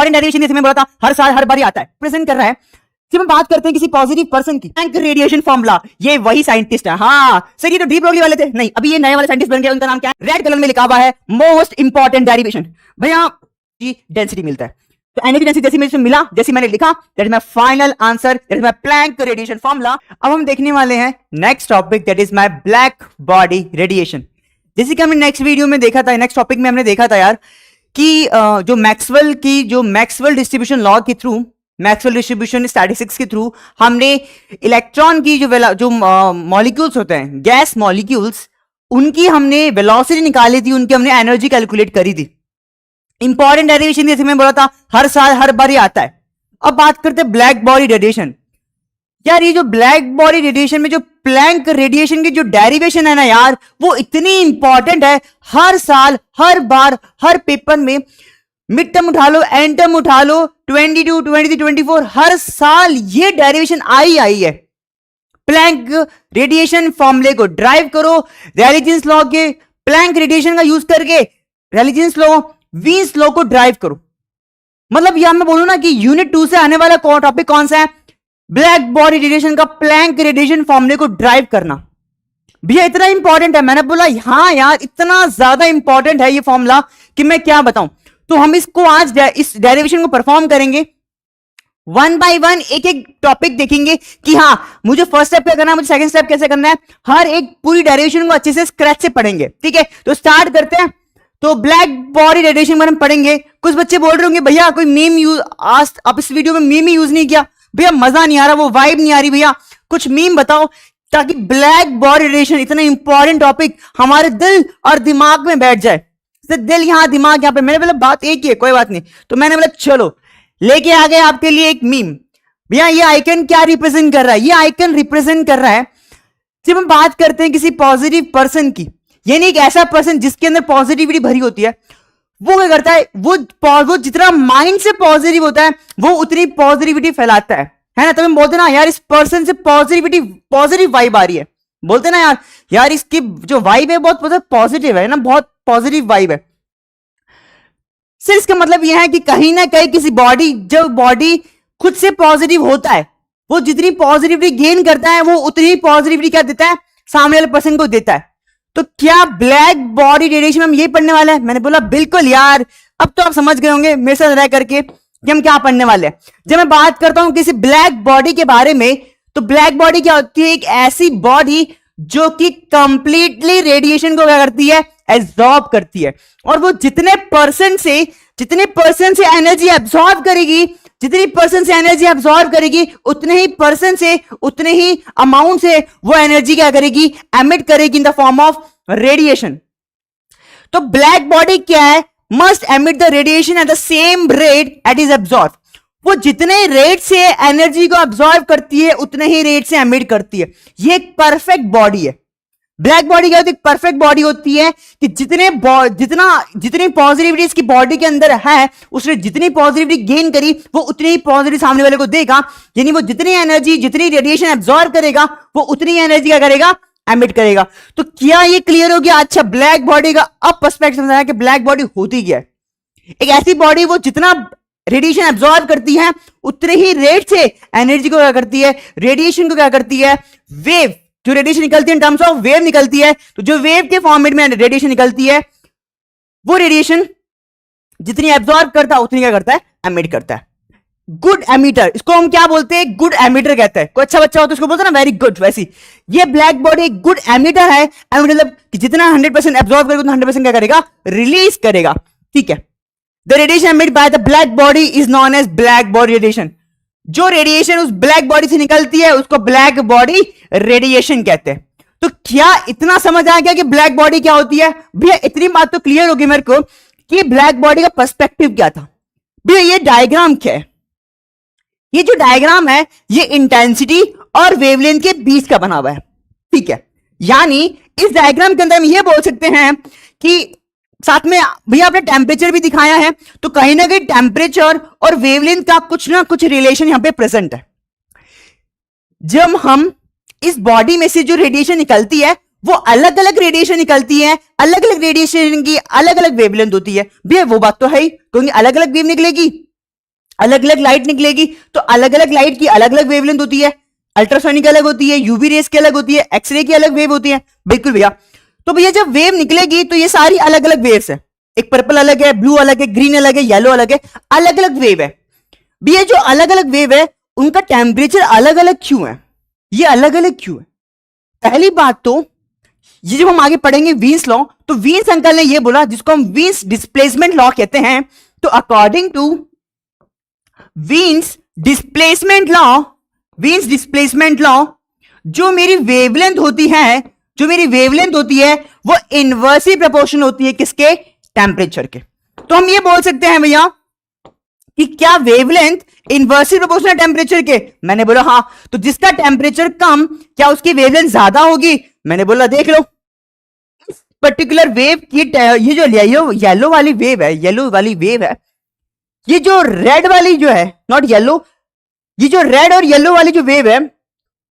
Important derivation जैसे मैं बोला था हर साल हर बार आता है, प्रेजेंट कर रहा है। जब हम बात करते हैं किसी पॉजिटिव पर्सन की, प्लैंक रेडिएशन फॉर्मूला, ये वही साइंटिस्ट है। हाँ सर, ये तो डी ब्रोगली वाले थे, नहीं अभी ये नए वाले साइंटिस्ट बन गए, उनका नाम क्या है, रेड कलर में लिखा हुआ है मोस्ट इंपॉर्टेंट डेरिवेशन। भैया जी डेंसिटी मिलता है, तो एनर्जी डेंसिटी जैसे मुझे मिला, जैसे मैंने लिखा, that is my final answer, that is my Planck radiation formula. अब हम देखने वाले हैं next topic, that is my black body radiation. जैसे कि हमने नेक्स्ट वीडियो में देखा था, नेक्स्ट टॉपिक में हमने देखा था यार कि जो मैक्सवेल डिस्ट्रीब्यूशन लॉ के थ्रू, मैक्सवेल डिस्ट्रीब्यूशन स्टैटिस्टिक्स के थ्रू हमने इलेक्ट्रॉन की जो मॉलिक्यूल्स होते हैं, गैस मॉलिक्यूल्स, उनकी हमने वेलोसिटी निकाली थी, उनकी हमने एनर्जी कैलकुलेट करी थी। इंपॉर्टेंट डेरिवेशन जैसे मैं बोला था हर साल हर बार आता है। अब बात करते हैं ब्लैक बॉडी रेडिएशन। यार ये जो ब्लैक बॉडी रेडिएशन में जो प्लैंक रेडिएशन की जो डेरिवेशन है ना यार, वो इतनी इंपॉर्टेंट है, हर साल हर बार हर पेपर में, मिड टर्म उठा लो, एंड टर्म उठा लो, 22, 23, 24, हर साल ये डेरिवेशन आई है। प्लैंक रेडिएशन फॉर्मूले को ड्राइव करो रैलीजेंस लॉ के, प्लैंक रेडिएशन का यूज करके रैलीजेंस लॉ, वीन्स लॉ को ड्राइव करो। मतलब यहां मैं बोलूं ना कि यूनिट 2 से आने वाला टॉपिक कौन सा है, ब्लैक बॉडी रेडिएशन का प्लैंक रेडिएशन फॉर्मूले को ड्राइव करना। भैया इतना इंपॉर्टेंट है, मैंने बोला हाँ यार इतना ज्यादा इंपॉर्टेंट है ये फॉर्मूला कि मैं क्या बताऊं। तो हम इसको आज इस डेरिवेशन को परफॉर्म करेंगे, वन बाय वन एक एक टॉपिक देखेंगे कि हाँ मुझे फर्स्ट स्टेप क्या करना है, मुझे सेकंड स्टेप कैसे करना है, हर एक पूरी डेरिवेशन को अच्छे से स्क्रैच से पढ़ेंगे। ठीक है, तो स्टार्ट करते हैं। तो ब्लैक बॉडी रेडिएशन में हम पढ़ेंगे। कुछ बच्चे बोल रहे होंगे भैया कोई मीम यूज, आज आप इस वीडियो में मीम ही यूज नहीं किया, भैया मजा नहीं आ रहा, वो वाइब नहीं आ रही, भैया कुछ मीम बताओ ताकि ब्लैक बॉडी रेडिएशन इतना इंपॉर्टेंट टॉपिक हमारे दिल और दिमाग में बैठ जाए। दिल यहां दिमाग यहां पे, मैंने बोला बात एक ही है, कोई बात नहीं। तो मैंने बोला चलो लेके आ गए आपके लिए एक मीम। भैया ये आइकन क्या रिप्रेजेंट कर रहा है, ये आइकन रिप्रेजेंट कर रहा है, जब हम बात करते हैं किसी पॉजिटिव पर्सन की, यानी एक ऐसा पर्सन जिसके अंदर पॉजिटिविटी भरी होती है, वो क्या करता है, वो जितना माइंड से पॉजिटिव होता है वो उतनी पॉजिटिविटी फैलाता है ना। तब हम बोलते हैं ना यार इस पर्सन से पॉजिटिव वाइब आ रही है, बोलते हैं ना यार इसकी जो वाइब है बहुत पॉजिटिव है ना, बहुत पॉजिटिव वाइब है। सिर्फ इसका मतलब यह है कि कहीं ना कहीं किसी बॉडी खुद से पॉजिटिव होता है, वो जितनी पॉजिटिविटी गेन करता है वो उतनी पॉजिटिविटी क्या देता है, सामने वाले पर्सन को देता है। तो क्या ब्लैक बॉडी रेडिएशन में हम ये पढ़ने वाले हैं? मैंने बोला बिल्कुल यार, अब तो आप समझ गए होंगे मेरे साथ रह करके कि हम क्या पढ़ने वाले हैं। जब मैं बात करता हूं किसी ब्लैक बॉडी के बारे में, तो ब्लैक बॉडी क्या होती है, एक ऐसी बॉडी जो कि कंप्लीटली रेडिएशन को क्या करती है, एब्जॉर्ब करती है। और वो जितने परसेंट से एनर्जी एब्जॉर्ब करेगी, जितनी परसेंट से एनर्जी एब्जॉर्ब करेगी, उतने ही अमाउंट से वो एनर्जी क्या करेगी, एमिट करेगी in the form of radiation. तो ब्लैक बॉडी क्या है, must emit the radiation at the same rate at is absorb. वो जितने रेट से एनर्जी को एब्जॉर्ब करती है उतने ही रेट से एमिट करती है। ये एक परफेक्ट बॉडी है। ब्लैक बॉडी क्या होती है, परफेक्ट बॉडी होती है कि जितनी पॉजिटिविटी इसकी बॉडी के अंदर है, उसने जितनी पॉजिटिविटी गेन करी वो उतनी ही पॉजिटिव सामने वाले को देगा। यानी वो जितनी एनर्जी, जितनी रेडिएशन एब्जॉर्ब करेगा वो उतनी एनर्जी क्या करेगा, एमिट करेगा। तो क्या ये क्लियर हो गया? अच्छा, ब्लैक बॉडी का अब पर्सपेक्टिव समझाया कि ब्लैक बॉडी होती क्या है। एक ऐसी बॉडी वो जितना रेडिएशन एब्जॉर्ब करती है उतने ही रेट से एनर्जी को क्या करती है, रेडिएशन को क्या करती है, वेव, जो रेडिएशन निकलती है इन टर्म्स ऑफ वेव निकलती है। तो जो वेव के फॉर्मेट में रेडिएशन निकलती है, वो रेडिएशन जितनी एब्जॉर्ब करता है उतनी क्या करता है, एमिट करता है। गुड एमिटर, इसको हम क्या बोलते हैं, गुड एमिटर कहते हैं। कोई अच्छा बच्चा हो तो उसको बोलते हैं ना वेरी गुड, वैसी ये ब्लैक बॉडी एक गुड एमिटर है। मतलब कि जितना 100% एब्जॉर्ब करेगा उतना 100% क्या करेगा, रिलीज करेगा। ठीक है, the radiation emit by the black body is known as black body radiation. जो रेडिएशन उस ब्लैक बॉडी से निकलती है उसको ब्लैक बॉडी रेडिएशन कहते हैं। तो क्या इतना समझ आ गया कि ब्लैक बॉडी क्या होती है? भैया इतनी बात तो क्लियर होगी मेरे को कि ब्लैक बॉडी का पर्सपेक्टिव क्या था। भैया ये डायग्राम क्या है, ये जो डायग्राम है ये इंटेंसिटी और वेवलेंथ के बीच का बना हुआ है। ठीक है, यानी इस डायग्राम के अंदर हम ये बोल सकते हैं कि साथ में भैया आपने टेम्परेचर भी दिखाया है, तो कहीं ना कहीं टेम्परेचर और वेवलेंथ का कुछ ना कुछ रिलेशन यहां पे प्रेजेंट है। जब हम इस बॉडी में से जो रेडिएशन निकलती है वो अलग अलग रेडिएशन निकलती है, अलग अलग रेडिएशन की अलग अलग वेवलेंथ होती है। भैया वो बात तो है ही, क्योंकि अलग अलग वेव निकलेगी अलग अलग लाइट निकलेगी तो अलग अलग लाइट की अलग अलग वेवलेंथ होती है, अल्ट्रासोनिक अलग होती है, यूवी रेस की अलग होती है, एक्सरे की अलग वेव होती है। बिल्कुल भैया। तो भैया जब वेव निकलेगी तो ये सारी अलग अलग वेव्स है, एक पर्पल अलग है, ब्लू अलग है, ग्रीन अलग है, येलो अलग है, अलग अलग वेव है। भैया जो अलग अलग वेव है उनका टेम्परेचर अलग अलग क्यों है, ये अलग अलग क्यों है? पहली बात तो ये जब हम आगे पढ़ेंगे वीन्स लॉ, तो वीन्स अंकल ने ये बोला जिसको हम वीन्स डिस्प्लेसमेंट लॉ कहते हैं। तो according to Wien's displacement law, Wien's displacement law, जो मेरी वेवलेंथ होती है, जो मेरी वेवलेंथ होती है वो इनवर्सली प्रोपोर्शनल होती है किसके? टेम्परेचर के। तो हम ये बोल सकते हैं भैया कि क्या वेवलेंथ इनवर्सली प्रोपोर्शनल टेम्परेचर के? मैंने बोला हाँ। तो जिसका टेम्परेचर कम, क्या उसकी वेवलेंथ ज्यादा होगी? मैंने बोला देख लो, पर्टिकुलर वेव की ये जो येलो वाली वेव है, येलो वाली वेव है, ये जो रेड वाली जो है, नॉट येलो, ये जो रेड और येलो वाली जो वेव है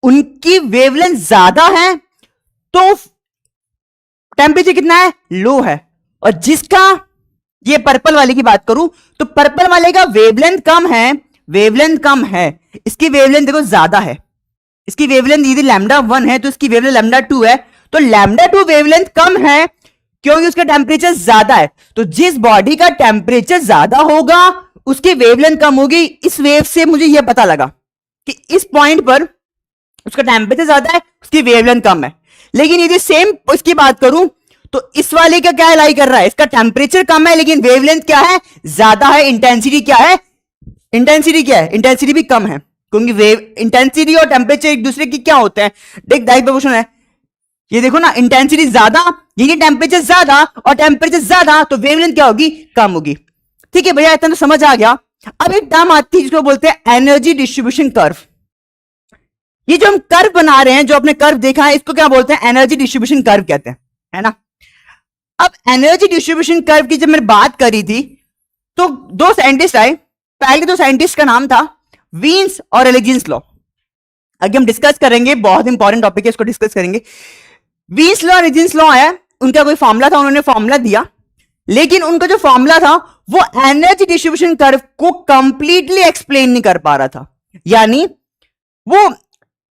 उनकी वेवलेंथ ज्यादा है तो टेम्परेचर कितना है? लो है। और जिसका, ये पर्पल वाले की बात करूं तो पर्पल वाले का वेवलेंथ कम है, वेवलेंथ कम है, इसकी वेवलेंथ देखो ज्यादा है, इसकी वेवलेंथ यदि लैम्डा 1 है तो इसकी वेवलेंथ लैम्डा 2 है। तो लैम्डा 2 वेवलेंथ कम है क्योंकि उसका टेम्परेचर ज्यादा है। तो जिस बॉडी का टेम्परेचर ज्यादा होगा उसकी वेवलेंथ कम होगी। इस वेव से मुझे यह पता लगा कि इस पॉइंट पर उसका टेम्परेचर ज्यादा है, उसकी वेवलेंथ कम है। लेकिन यदि सेम इसकी बात करूं तो इस वाले का क्या लाई कर रहा है, इसका टेम्परेचर कम है लेकिन वेवलेंथ क्या है? ज्यादा है। इंटेंसिटी क्या है? इंटेंसिटी क्या है? इंटेंसिटी भी कम है क्योंकि वेव इंटेंसिटी और टेम्परेचर एक दूसरे की क्या होते हैं? डायरेक्ट प्रोपोर्शनल है। ये देखो ना, इंटेंसिटी ज्यादा यानी टेम्परेचर ज्यादा, और टेम्परेचर ज्यादा तो वेवलेंथ क्या होगी? कम होगी। ठीक है भैया, इतना तो समझ आ गया। अब एक टर्म आती है जिसको बोलते हैं एनर्जी डिस्ट्रीब्यूशन कर्व। ये जो हम कर्व बना रहे हैं, जो आपने कर्व देखा है, इसको क्या बोलते हैं? एनर्जी डिस्ट्रीब्यूशन कर्व कहते हैं, है ना। अब एनर्जी डिस्ट्रीब्यूशन कर्व की जब मैंने बात करी थी तो दो साइंटिस्ट आए। पहले दो साइंटिस्ट का नाम था वीन्स और एलिजेंस लॉ। आगे हम डिस्कस करेंगे, बहुत इंपॉर्टेंट टॉपिक है, इसको डिस्कस करेंगे। वीन्स लॉ और एलिजेंस लॉ आया, उनका कोई फॉर्मूला था, उन्होंने फॉर्मूला दिया, लेकिन उनका जो फॉर्मूला था वो एनर्जी डिस्ट्रीब्यूशन कर्व को कंप्लीटली एक्सप्लेन नहीं कर पा रहा था। यानी वो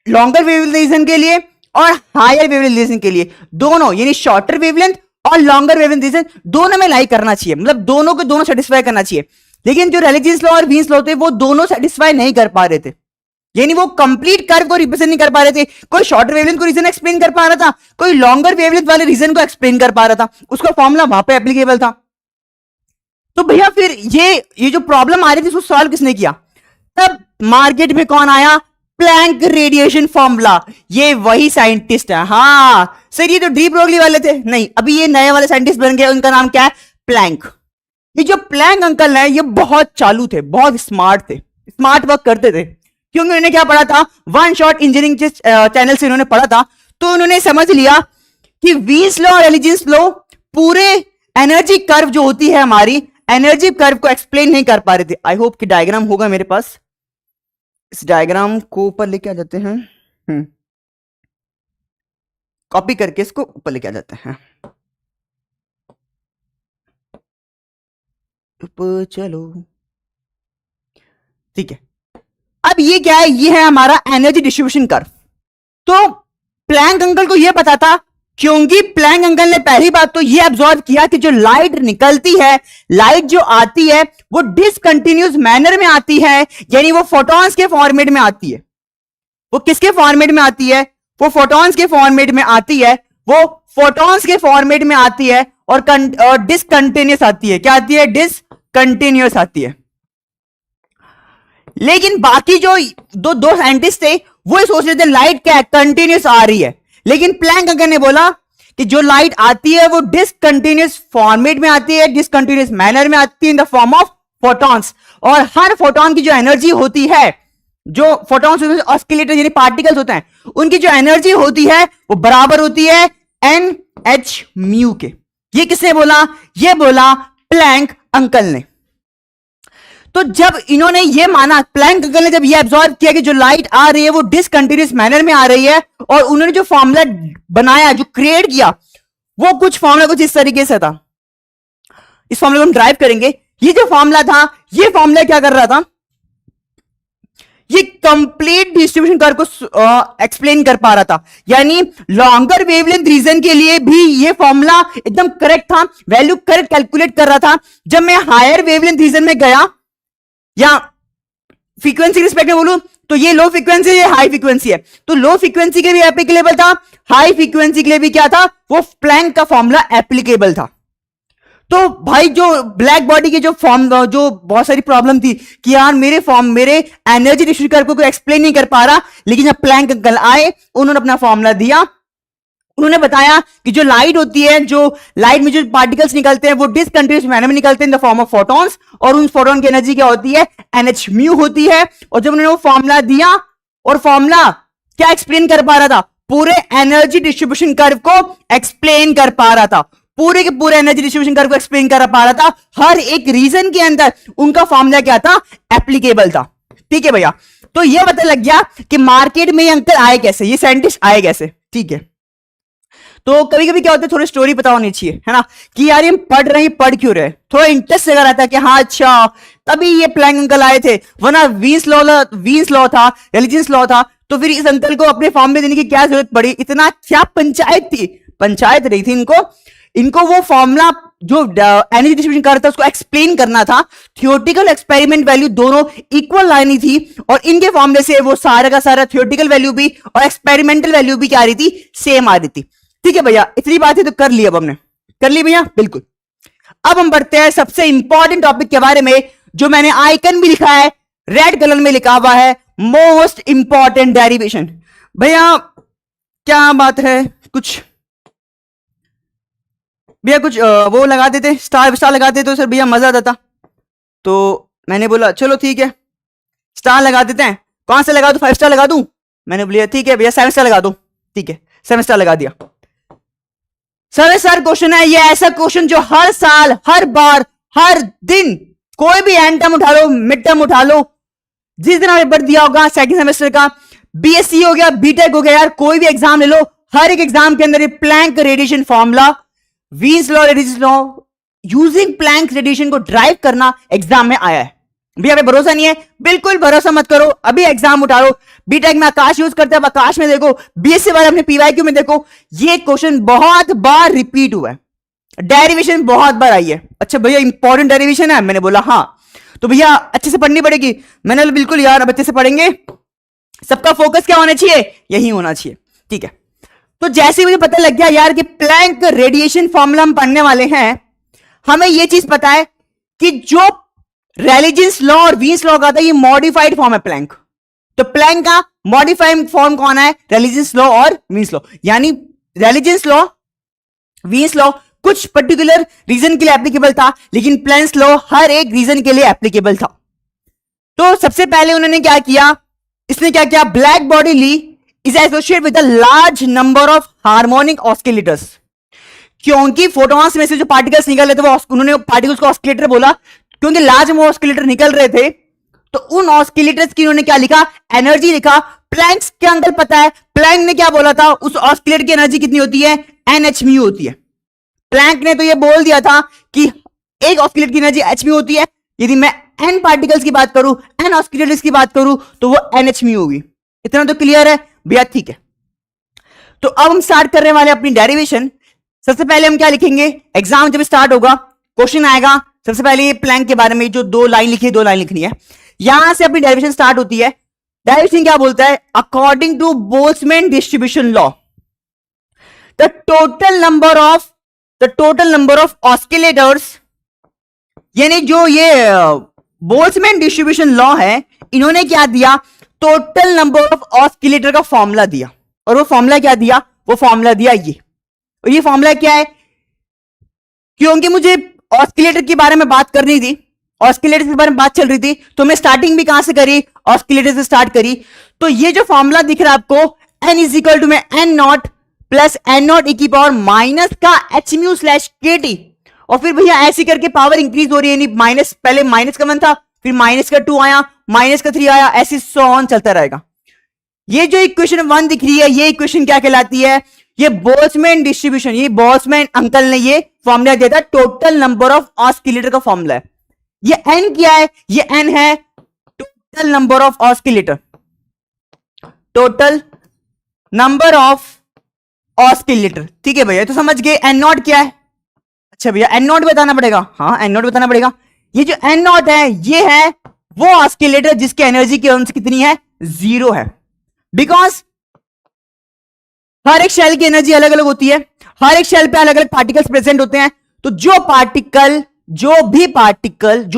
लॉन्गर वेवलेंथ रीजन के लिए और हायर वेवलेंथ रीजन के लिए, दोनों यानी शॉर्टर वेवलेंथ और लॉन्गर वेवलेंथ रीजन दोनों में लाई करना चाहिए, मतलब दोनों को दोनों सेटिस्फाई करना चाहिए। लेकिन जो रेलेजेंस लॉ और वीन्स लॉ थे वो दोनों सेटिस्फाई नहीं कर पा रहे थे, यानी वो कंप्लीट कर्व को रिप्रेजेंट नहीं कर पा रहे थे। कोई शॉर्टर वेवलेंथ को रीजन एक्सप्लेन कर पा रहा था, कोई लॉन्गर वेवलेंथ वाले रीजन को एक्सप्लेन कर पा रहा था, उसका फॉर्मूला वहां पे एप्लीकेबल था। तो भैया फिर ये जो प्रॉब्लम आ रही थी उसको सॉल्व किसने किया? तब मार्केट में कौन आया? Planck radiation formula. ये वही साइंटिस्ट है। हाँ सर, ये तो डी ब्रोगली वाले थे नहीं, अभी ये नए वाले साइंटिस्ट बन गए, उनका नाम क्या है? प्लैंक। ये जो प्लैंक अंकल है ये बहुत चालू थे, बहुत स्मार्ट थे, स्मार्ट वर्क करते थे, क्योंकि उन्होंने क्या पढ़ा था? वन शॉट इंजीनियरिंग चैनल से उन्होंने पढ़ा था। तो उन्होंने समझ लिया कि वीन्स लॉ और एलिजेंस लॉ पूरे एनर्जी कर्व जो होती है हमारी, एनर्जी कर्व को एक्सप्लेन नहीं कर पा रहे थे। आई होप कि डायग्राम होगा मेरे पास, इस डायग्राम को ऊपर लेके आ जाते हैं, कॉपी करके इसको ऊपर लेके आ जाते हैं। ऊपर चलो, ठीक है। अब ये क्या है? ये है हमारा एनर्जी डिस्ट्रीब्यूशन कर्व। तो प्लैंक अंकल को यह पता था, क्योंकि प्लैंक अंकल ने पहली बात तो यह ऑब्जर्व किया कि जो लाइट निकलती है, लाइट जो आती है वो डिसकंटिन्यूअस मैनर में आती है, यानी वो फोटॉन्स के फॉर्मेट में आती है। वो किसके फॉर्मेट में आती है? वो फोटॉन्स के फॉर्मेट में आती है, वो फोटॉन्स के फॉर्मेट में आती है और डिसकंटिन्यूअस आती है। क्या आती है? डिसकंटिन्यूअस आती है। लेकिन बाकी जो दो साइंटिस्ट थे वो सोच रहे थे लाइट क्या है? कंटिन्यूअस आ रही है। लेकिन प्लैंक अंकल ने बोला कि जो लाइट आती है वो डिसकंटिन्यूअस फॉर्मेट में आती है, डिसकंटिन्यूअस मैनर में आती है इन द फॉर्म ऑफ फोटॉन्स। और हर फोटॉन की जो एनर्जी होती है, जो फोटॉन्स ऑस्किलेटर यानी पार्टिकल्स होते हैं, उनकी जो एनर्जी होती है वो बराबर होती है NH/μ के। ये किसने बोला? ये बोला प्लैंक अंकल ने। तो जब इन्होंने ये माना, प्लैंक अंकल ने जब ये ऑब्जर्व किया कि जो लाइट आ रही है वो डिसकंटिन्यूअस मैनर में आ रही है, और उन्होंने जो फॉर्मूला बनाया, जो क्रिएट किया, वो कुछ फॉर्मूला कुछ इस तरीके से था। इस फॉर्मूला को हम ड्राइव करेंगे। ये जो फॉर्मूला था, ये फॉर्मूला क्या कर रहा था? ये कंप्लीट डिस्ट्रीब्यूशन कर्व को एक्सप्लेन कर पा रहा था। यानी लॉन्गर वेवलेंथ रीजन के लिए भी ये फॉर्मूला एकदम करेक्ट था, वैल्यू करेक्ट कैलकुलेट कर रहा था। जब मैं हायर वेवलेंथ रीजन में गया या फ्रीक्वेंसी रिस्पेक्ट में बोलूं तो ये लो फ्रीक्वेंसी है, हाई फ्रीक्वेंसी है, तो लो फ्रीक्वेंसी के लिए एप्लीकेबल था, हाई फ्रीक्वेंसी के लिए भी क्या था, वो प्लैंक का फॉर्मूला एप्लीकेबल था। तो भाई जो ब्लैक बॉडी की जो बहुत सारी प्रॉब्लम थी कि यार मेरे एनर्जी डिस्ट्रीब्यूशन को एक्सप्लेन नहीं कर पा रहा, लेकिन जब प्लैंक अंकल आए उन्होंने अपना फॉर्मूला दिया। उन्होंने बताया कि जो लाइट होती है, जो लाइट में जो पार्टिकल्स निकलते हैं वो डिसकंटिन्यूअस मैनर में निकलते हैं इन द फॉर्म ऑफ फोटॉन्स, और उन फोटोन की एनर्जी क्या होती है, NH म्यू होती है। और जब उन्होंने वो फॉर्मूला दिया, और फॉर्मूला क्या एक्सप्लेन कर पा रहा था, पूरे एनर्जी डिस्ट्रीब्यूशन कर्व को एक्सप्लेन कर पा रहा था, पूरे के पूरे एनर्जी डिस्ट्रीब्यूशन कर्व को एक्सप्लेन कर पा रहा था। हर एक रीजन के अंदर उनका फॉर्मूला क्या था, एप्लीकेबल था। ठीक है भैया, तो ये पता लग गया कि मार्केट में ये अंकल आए कैसे, ये साइंटिस्ट आए कैसे। ठीक है, तो कभी कभी क्या होता है, थोड़ी स्टोरी पता होनी चाहिए, है ना, कि यार ये पढ़ रहे हैं, पढ़ क्यों रहे, थोड़ा इंटरेस्ट लगा रहता है कि हाँ अच्छा तभी ये प्लैंक अंकल आए थे, वरना वीन्स लॉ था, रिलीजियस लॉ था, तो फिर इस अंकल को अपने फॉर्म में देने की क्या जरूरत पड़ी, इतना क्या पंचायत रही थी इनको वो फॉर्मूला जो एनर्जी डिस्ट्रीब्यूशन कर रहा था उसको एक्सप्लेन करना था। थियोरेटिकल एक्सपेरिमेंट वैल्यू दोनों इक्वल आनी थी, और इनके फॉर्मूले से वो सारा का सारा थियोरेटिकल वैल्यू भी और एक्सपेरिमेंटल वैल्यू भी क्या आ रही थी, सेम आ रही थी। ठीक है भैया, इतनी बातें तो कर ली, अब हमने कर ली भैया, बिल्कुल। अब हम बढ़ते हैं सबसे इंपॉर्टेंट टॉपिक के बारे में, जो मैंने आइकन भी लिखा है, रेड कलर में लिखा हुआ है, मोस्ट इंपॉर्टेंट डेरिवेशन। भैया क्या बात है, कुछ भैया कुछ वो लगा देते, स्टार लगा देते तो सर भैया मजा आता। तो मैंने बोला चलो ठीक है स्टार लगा देते हैं। कौन सा लगा दूं, 5 स्टार लगा दूं? मैंने बोला ठीक है भैया 7 स्टार लगा दो। ठीक है 7 स्टार लगा दिया। सर क्वेश्चन है ये, ऐसा क्वेश्चन जो हर साल, हर बार, हर दिन, कोई भी एंड टर्म उठा लो, मिड टर्म उठा लो, जिस दिन आपने पेपर दिया होगा सेकंड सेमेस्टर का, बीएससी हो गया, बीटेक हो गया, यार कोई भी एग्जाम ले लो, हर एक एग्जाम के अंदर ये Planck radiation formula, Wien's law, radiation law, using Planck radiation को ड्राइव करना एग्जाम में आया है। भैया पे भरोसा नहीं है, बिल्कुल भरोसा मत करो, अभी एग्जाम उठा लो। बीटेक में आकाश यूज करते हैं, आकाश में देखो, बीएससी वाले अपने पीवाईक्यू में देखो, ये क्वेश्चन बहुत बार रिपीट हुआ है, डेरिवेशन बहुत बार आई है। अच्छा भैया इंपॉर्टेंट डेरिवेशन है, मैंने बोला हाँ, तो भैया अच्छे से पढ़नी पड़ेगी। मैंने बोला बिल्कुल यार, अब अच्छे से पढ़ेंगे, सबका फोकस क्या होना चाहिए, यही होना चाहिए। ठीक है, तो जैसे मुझे पता लग गया यार कि प्लैंक रेडिएशन फॉर्मूला हम पढ़ने वाले हैं, हमें यह चीज पता है कि जो रेलिजेंस लॉ और वीन्स लॉ का था, ये मॉडिफाइड फॉर्म है प्लैंक। तो प्लैंक का मॉडिफाइड फॉर्म कौन है, रेलिजेंस लॉ और वीन्स लॉ। यानी रेलिजेंस लॉ, वीन्स लॉ कुछ पर्टिकुलर रीजन के लिए एप्लीकेबल था, लेकिन प्लैंक्स लॉ हर एक रीजन के लिए एप्लीकेबल था। तो सबसे पहले उन्होंने क्या किया, इसने क्या किया, ब्लैक बॉडी ली is associated with a large number of harmonic oscillators. क्योंकि फोटॉन्स में से जो पार्टिकल्स निकल रहे थे, वो उन्होंने पार्टिकल्स को ऑस्किलेटर बोला, क्योंकि लार्ज में ऑस्किलेटर निकल रहे थे, तो उन ऑस्किलेटर्स की उन्होंने क्या लिखा, एनर्जी लिखा। प्लैंक्स के अंकल पता है, प्लैंक ने क्या बोला था, उस ऑस्किलेटर की एनर्जी कितनी होती है, NH म्यू होती है। प्लैंक ने तो ये बोल दिया था कि एक ऑस्किलेटर की एनर्जी H म्यू होती है, यदि मैं N पार्टिकल्स की बात करूं, N ऑस्किलेटर्स की बात करूं, तो वो NH म्यू होगी। इतना तो क्लियर है भैया, ठीक है। तो अब हम स्टार्ट करने वाले अपनी डेरिवेशन। सबसे पहले हम क्या लिखेंगे, एग्जाम जब स्टार्ट होगा क्वेश्चन आएगा, सबसे पहले ये प्लैंक के बारे में जो 2 लाइन लिखी है, 2 लाइन लिखनी है, यहां से अपनी डेरिवेशन स्टार्ट होती है। डेरिवेशन क्या बोलता है, according to Boltzmann distribution law the total number of oscillators, यानी जो ये बोल्ट्जमैन डिस्ट्रीब्यूशन लॉ है, इन्होंने क्या दिया, टोटल नंबर ऑफ ऑस्किलेटर का फॉर्मूला दिया। और वो फॉर्मूला क्या दिया, वो फॉर्मूला दिया ये। और ये फॉर्मूला क्या है, क्योंकि मुझे ऑस्किलेटर के बारे में बात करनी थी, ऑस्किलेटर के बारे में बात चल रही थी, तो मैं स्टार्टिंग भी कहां से करी, ऑस्किलेटर से स्टार्ट करी। तो ये जो फॉर्मूला दिख रहा है आपको, n इज इक्वल टू में n not plus n not e की पावर माइनस का h म्यू स्लैश kt, और फिर भैया ऐसे करके पावर इंक्रीज हो रही है, यानी माइनस, पहले माइनस का 1 था, फिर माइनस का 2 आया, माइनस का 3 आया, ऐसे सो ऑन चलता रहेगा। ये जो इक्वेशन 1 दिख रही है, ये इक्वेशन क्या कहलाती है, ये बोल्ट्जमैन डिस्ट्रीब्यूशन, ये बोल्ट्जमैन अंकल ने ये फॉर्मूला दिया था, टोटल नंबर ऑफ ऑस्किलेटर का फॉर्मूला है। ये n क्या है, ये n है total number of oscillator, total number of oscillator. ठीक है भैया, तो समझ गए एन नॉट क्या है। अच्छा भैया एन नॉट बताना पड़ेगा, हाँ एन नॉट बताना पड़ेगा। ये जो एन नॉट है ये है वो ऑस्किलेटर जिसकी एनर्जी की अंश कितनी है, 0 है। बिकॉज हर एक शेल की एनर्जी अलग अलग होती है, हर एक शेल पे अलग अलग पार्टिकल्स प्रेजेंट होते हैं। तो जो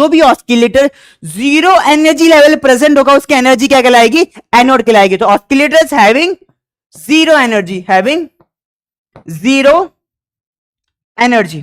भी ऑस्किलेटर 0 एनर्जी लेवल प्रेजेंट होगा उसकी एनर्जी क्या कहलाएगी, एन नॉट कहलाएगी। तो oscillators having 0 energy, having 0 energy.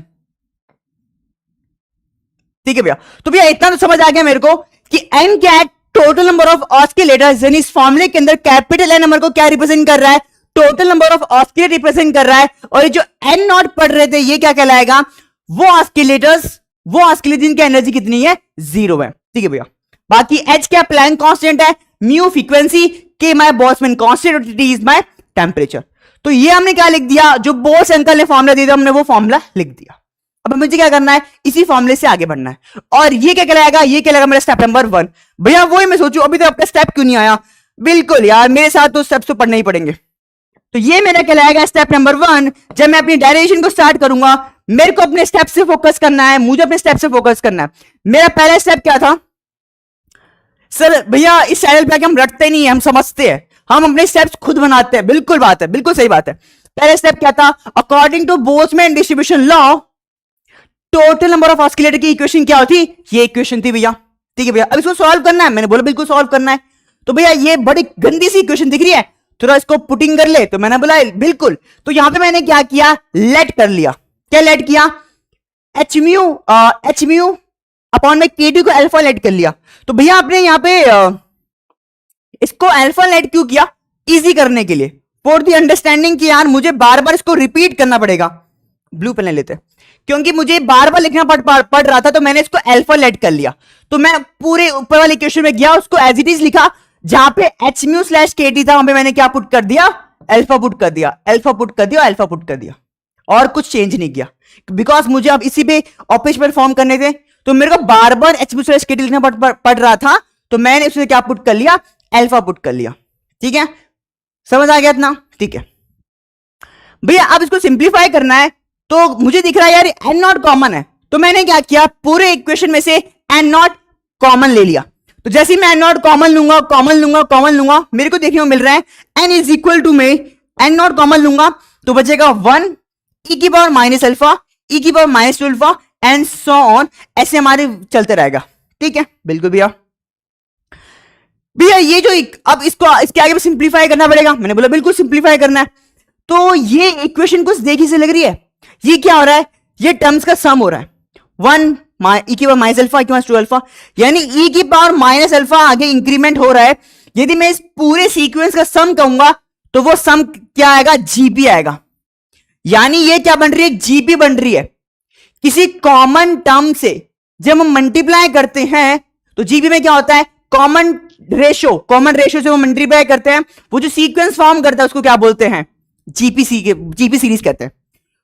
ठीक है भैया, तो भैया इतना तो समझ आ गया मेरे को कि एन क्या है, टोटल नंबर ऑफ ऑस्किलेटर्स। यानी इस फॉर्मूले के अंदर कैपिटल एन नंबर को क्या रिप्रेजेंट कर रहा है, total number of oscillator represent कर रहा है। और ये जो एन नॉट पढ़ रहे थे ये क्या कहलाएगा, वो ऑस्किलेटर्स जिनकी एनर्जी कितनी है, 0 है। ठीक है भैया, बाकी एच क्या प्लैंक कांस्टेंट है, म्यू फ्रीक्वेंसी, के माय बोल्ट्जमैन कांस्टेंट और टी इज माय टेंपरेचर। तो ये हमने क्या लिख दिया, जो बोल्ट्ज अंकल ने फॉर्मूला दिया था हमने वो फॉर्मूला लिख दिया। अब मुझे क्या करना है, इसी फॉर्मूले से आगे बढ़ना है। और ये क्या कहलाएगा, ये कहलाएगा मेरा स्टेप नंबर 1। भैया वही मैं सोचूं अभी तो अपना स्टेप क्यों नहीं आया। बिल्कुल यार, मेरे साथ तो स्टेप्स तो पढ़ने ही पड़ेंगे। तो ये मेरा कहलाएगा स्टेप नंबर 1। जब मैं अपनी डायरेक्शन को स्टार्ट करूंगा मेरे को अपने स्टेप से फोकस करना है, मुझे अपने स्टेप से फोकस करना है। मेरा पहला स्टेप क्या था, सर भैया इस चैनल पे आके हम रटते नहीं है, हम समझते हैं, हम अपने स्टेप्स खुद बनाते हैं। बिल्कुल बात है, बिल्कुल सही बात है। पहला स्टेप क्या था, according to Boltzmann distribution law total number of oscillator की इक्वेशन क्या होती, ये इक्वेशन थी भैया। ठीक है भैया, अब इसको सॉल्व करना है, मैंने बोला बिल्कुल सॉल्व करना है। तो भैया ये बड़ी गंदी सी इक्वेशन दिख रही है, थोड़ा इसको पुटिंग कर ले, तो मैंने बोला बिल्कुल। तो यहां पे मैंने क्या किया, लेट कर लिया। क्या लेट किया, एच म्यू अपॉन में के2 को अल्फा लेट कर लिया। तो भैया आपने यहां पे इसको अल्फा लेट क्यों किया, इजी करने के लिए, फॉर दी अंडरस्टैंडिंग कि यार मुझे बार बार इसको रिपीट करना पड़ेगा। ब्लू पेन ले लेते हैं, क्योंकि मुझे बार बार लिखना पड़ रहा था, तो मैंने इसको अल्फा लेट कर लिया। तो मैं पूरे ऊपर वाले इक्वेशन में गया, उसको एज इट इज लिखा, जहां पे H mu slash K T था वहां पे मैंने क्या पुट कर दिया, अल्फा पुट कर दिया, अल्फा पुट कर दिया, अल्फा पुट कर दिया, और कुछ चेंज नहीं किया। बिकॉज मुझे अब इसी पे ऑपरेशन परफॉर्म करने थे, तो मेरे को बार बार H mu slash K T लिखना पड़ रहा था, तो मैंने उससे क्या पुट कर लिया, अल्फा पुट कर लिया। ठीक है, समझ आ गया इतना। ठीक है भैया, अब इसको सिंप्लीफाई करना है, तो मुझे दिख रहा है यार एन नॉट कॉमन है, तो मैंने क्या किया, पूरे इक्वेशन में से एन नॉट कॉमन ले लिया। तो जैसे ही मैं एन नॉट कॉमन लूंगा, मेरे को देखने को मिल रहा है एन इज इक्वल टू में एन नॉट कॉमन लूंगा तो बचेगा 1 ई की पावर माइनस अल्फा, ई की power minus 2 alpha and so on, ऐसे हमारे चलते रहेगा। ठीक है, बिल्कुल भैया। भैया ये जो अब इसके आगे सिंप्लीफाई करना पड़ेगा, मैंने बोला बिल्कुल सिंप्लीफाई करना है। तो ये इक्वेशन कुछ देखी से लग रही है, ये क्या हो रहा है, ये टर्म्स का सम हो रहा है, 1 ई की पावर माइनस अल्फा, ई की पावर 2 अल्फा, यानी ई की पावर माइनस अल्फा आगे इंक्रीमेंट हो रहा है। यदि मैं इस पूरे सीक्वेंस का सम कहूंगा तो वो सम क्या आएगा, जीपी आएगा। यानी ये क्या बन रही है, जीपी बन रही है। किसी कॉमन टर्म से जब हम मल्टीप्लाई करते हैं तो जीपी में क्या होता है, कॉमन रेशियो से वो मल्टीप्लाई करते हैं, वो जो सीक्वेंस फॉर्म करता है उसको क्या बोलते हैं, जीपी सीरीज कहते हैं।